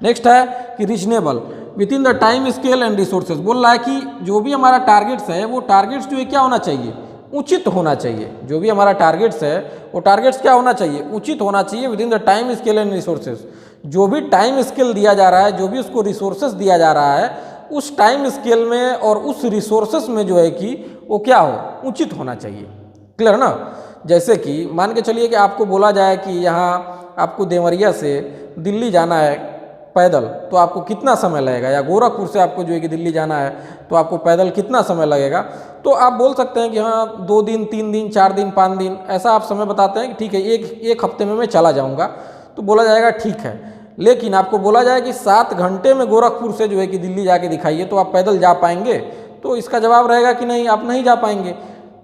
नेक्स्ट है कि reasonable, with in the time scale and resources. बोल रहा है कि जो भी हमारा टारगेट्स है वो टारगेट्स जो है क्या होना चाहिए, उचित होना चाहिए। जो भी हमारा टारगेट्स है वो टारगेट्स क्या होना चाहिए, उचित होना चाहिए। With in the time scale and resources, जो भी टाइम स्केल दिया जा रहा है, जो भी उसको रिसोर्सेज दिया जा रहा है, उस टाइम स्केल में और उस रिसोर्सेस में जो है कि वो क्या हो, उचित होना चाहिए। क्लियर ना? जैसे कि मान के चलिए कि आपको बोला जाए कि यहाँ आपको देवरिया से दिल्ली जाना है पैदल, तो आपको कितना समय लगेगा, या गोरखपुर से आपको जो है कि दिल्ली जाना है तो आपको पैदल कितना समय लगेगा। तो आप बोल सकते हैं कि हाँ 2 दिन, 3 दिन, 4 दिन, 5 दिन, ऐसा आप समय बताते हैं कि ठीक है एक हफ्ते में मैं चला जाऊँगा, तो बोला जाएगा ठीक है। लेकिन आपको बोला जाए कि 7 घंटे में गोरखपुर से जो है कि दिल्ली जाके दिखाइए, तो आप पैदल जा पाएंगे? तो इसका जवाब रहेगा कि नहीं, आप नहीं जा पाएंगे।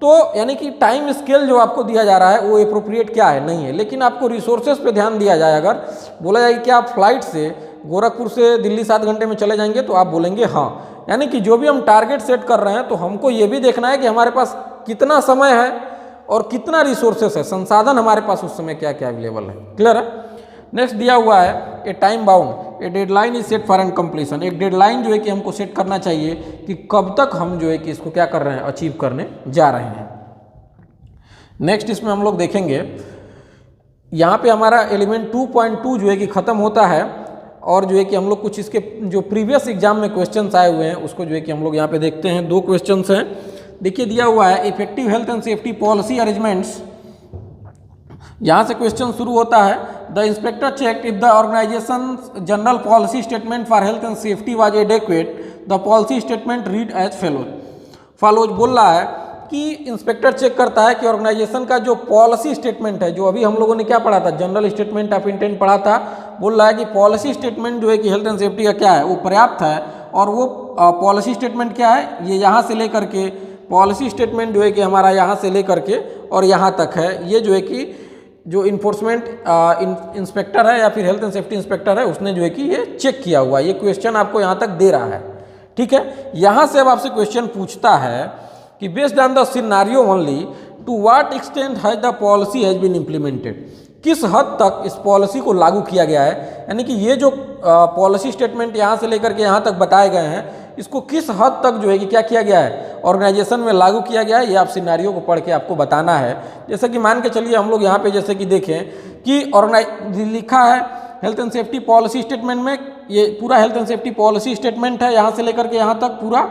तो यानी कि टाइम स्केल जो आपको दिया जा रहा है वो एप्रोप्रिएट क्या है, नहीं है। लेकिन आपको रिसोर्सेज पे ध्यान दिया जाए, अगर बोला जाए कि आप फ्लाइट से गोरखपुर से दिल्ली 7 घंटे में चले जाएंगे, तो आप बोलेंगे हाँ। यानी कि जो भी हम टारगेट सेट कर रहे हैं तो हमको ये भी देखना है कि हमारे पास कितना समय है और कितना रिसोर्सेस है, संसाधन हमारे पास उस समय क्या क्या अवेलेबल है। क्लियर है? नेक्स्ट दिया हुआ है a time bound, a deadline is set for an completion. एक डेडलाइन जो है कि हमको सेट करना चाहिए कि कब तक हम जो है कि इसको क्या कर रहे हैं, अचीव करने जा रहे हैं। नेक्स्ट इसमें हम लोग देखेंगे, यहाँ पे हमारा एलिमेंट 2.2 जो है कि ख़त्म होता है, और जो है कि हम लोग कुछ इसके जो प्रीवियस एग्जाम में क्वेश्चंस आए हुए हैं उसको जो है कि हम लोग यहाँ पे देखते हैं। 2 क्वेश्चंस हैं। देखिए दिया हुआ है effective health and safety policy arrangements. यहाँ से क्वेश्चन शुरू होता है, the inspector check if the organisation general policy statement for health and safety was adequate, the policy statement read as follows. बोल रहा है कि इंस्पेक्टर चेक करता है कि ऑर्गेनाइजेशन का जो पॉलिसी स्टेटमेंट है, जो अभी हम लोगों ने क्या पढ़ा था, जनरल स्टेटमेंट ऑफ इंटेंट पढ़ा था। बोल रहा है कि पॉलिसी स्टेटमेंट जो है कि हेल्थ एंड सेफ्टी का क्या है, वो पर्याप्त है। और वो पॉलिसी स्टेटमेंट क्या है, ये यहाँ से लेकर के पॉलिसी स्टेटमेंट जो है कि हमारा यहाँ से लेकर के और यहाँ तक है। ये जो है कि जो इन्फोर्समेंट इंस्पेक्टर है या फिर हेल्थ एंड सेफ्टी इंस्पेक्टर है, उसने जो है कि ये चेक किया हुआ है। ये क्वेश्चन आपको यहाँ तक दे रहा है, ठीक है। यहाँ से अब आपसे क्वेश्चन पूछता है कि based on the scenario only to what extent has the policy has been implemented, किस हद तक इस पॉलिसी को लागू किया गया है। यानी कि ये जो पॉलिसी स्टेटमेंट यहाँ से लेकर के यहाँ तक बताए गए हैं, इसको किस हद तक जो है कि क्या किया गया है, ऑर्गेनाइजेशन में लागू किया गया है, ये आप सिनारियो को पढ़ के आपको बताना है। जैसे कि मान के चलिए हम लोग यहाँ पे जैसे कि देखें कि लिखा है health and safety policy statement में, ये पूरा health and safety policy statement है यहाँ से लेकर के यहाँ तक पूरा,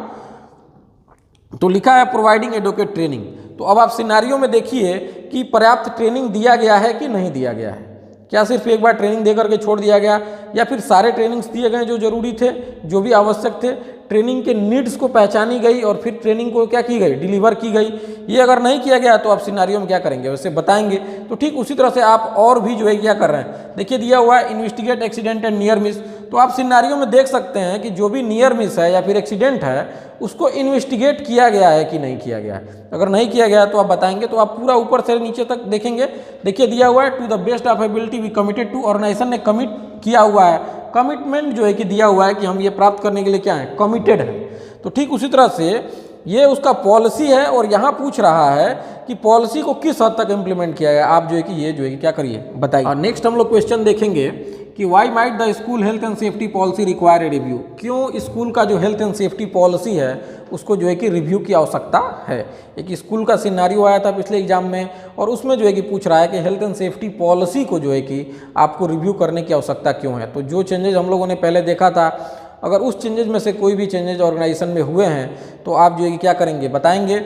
तो लिखा है प्रोवाइडिंग एडवोकेट ट्रेनिंग। तो अब आप सिनारियो में देखिए कि पर्याप्त ट्रेनिंग दिया गया है कि नहीं दिया गया है, क्या सिर्फ एक बार ट्रेनिंग देकर के छोड़ दिया गया या फिर सारे ट्रेनिंग्स दिए गए जो जरूरी थे, जो भी आवश्यक थे, ट्रेनिंग के नीड्स को पहचानी गई और फिर ट्रेनिंग को क्या की गई, डिलीवर की गई। ये अगर नहीं किया गया तो आप सिनारियो में क्या करेंगे, वैसे बताएंगे। तो ठीक उसी तरह से आप और भी जो है क्या कर रहे हैं, देखिए दिया हुआ है investigate accident and near miss. तो आप सिनारियो में देख सकते हैं कि जो भी नियर मिस है या फिर एक्सीडेंट है उसको इन्वेस्टिगेट किया गया है कि नहीं किया गया है। अगर नहीं किया गया तो आप बताएंगे, तो आप पूरा ऊपर से नीचे तक देखेंगे। देखिए दिया हुआ है to the best of ability we committed to, organisation ने कमिट किया हुआ है, कमिटमेंट जो है कि दिया हुआ है कि हम ये प्राप्त करने के लिए क्या है, कमिटेड है। तो ठीक उसी तरह से ये उसका पॉलिसी है और यहाँ पूछ रहा है कि पॉलिसी को किस हद तक इम्प्लीमेंट किया गया। आप जो है कि ये जो है कि क्या करिए बताइए। और नेक्स्ट हम लोग क्वेश्चन देखेंगे कि why might the school health and safety policy require a review, क्यों स्कूल का जो हेल्थ एंड सेफ्टी पॉलिसी है उसको जो है कि रिव्यू की आवश्यकता है। एक स्कूल का सिनारियो आया था पिछले एग्जाम में और उसमें जो है कि पूछ रहा है कि हेल्थ एंड सेफ्टी पॉलिसी को जो है कि आपको रिव्यू करने की आवश्यकता क्यों है। तो जो चेंजेज हम लोगों ने पहले देखा था, अगर उस चेंजेज में से कोई भी चेंजेज ऑर्गेनाइजेशन में हुए हैं तो आप जो है कि क्या करेंगे, बताएंगे।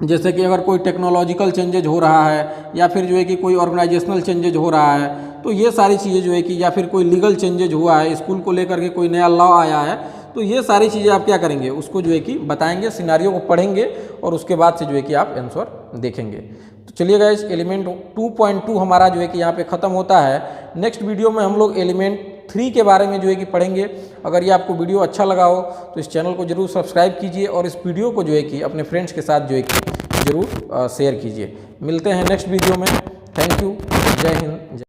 जैसे कि अगर कोई टेक्नोलॉजिकल चेंजेज हो रहा है या फिर जो है कि कोई ऑर्गेनाइजेशनल चेंजेज हो रहा है, तो ये सारी चीज़ें जो है कि, या फिर कोई लीगल चेंजेज हुआ है, स्कूल को लेकर के कोई नया लॉ आया है, तो ये सारी चीज़ें आप क्या करेंगे, उसको जो है कि बताएंगे, सिनारियो को पढ़ेंगे और उसके बाद से जो है कि आप आंसर देखेंगे। तो चलिए गाइस, एलिमेंट 2.2 हमारा जो है कि यहाँ पे ख़त्म होता है। नेक्स्ट वीडियो में हम लोग एलिमेंट 3 के बारे में जो है कि पढ़ेंगे। अगर ये आपको वीडियो अच्छा लगा हो तो इस चैनल को जरूर सब्सक्राइब कीजिए और इस वीडियो को जो है कि अपने फ्रेंड्स के साथ जो है कि जरूर शेयर कीजिए। मिलते हैं नेक्स्ट वीडियो में। थैंक यू, जय हिंद।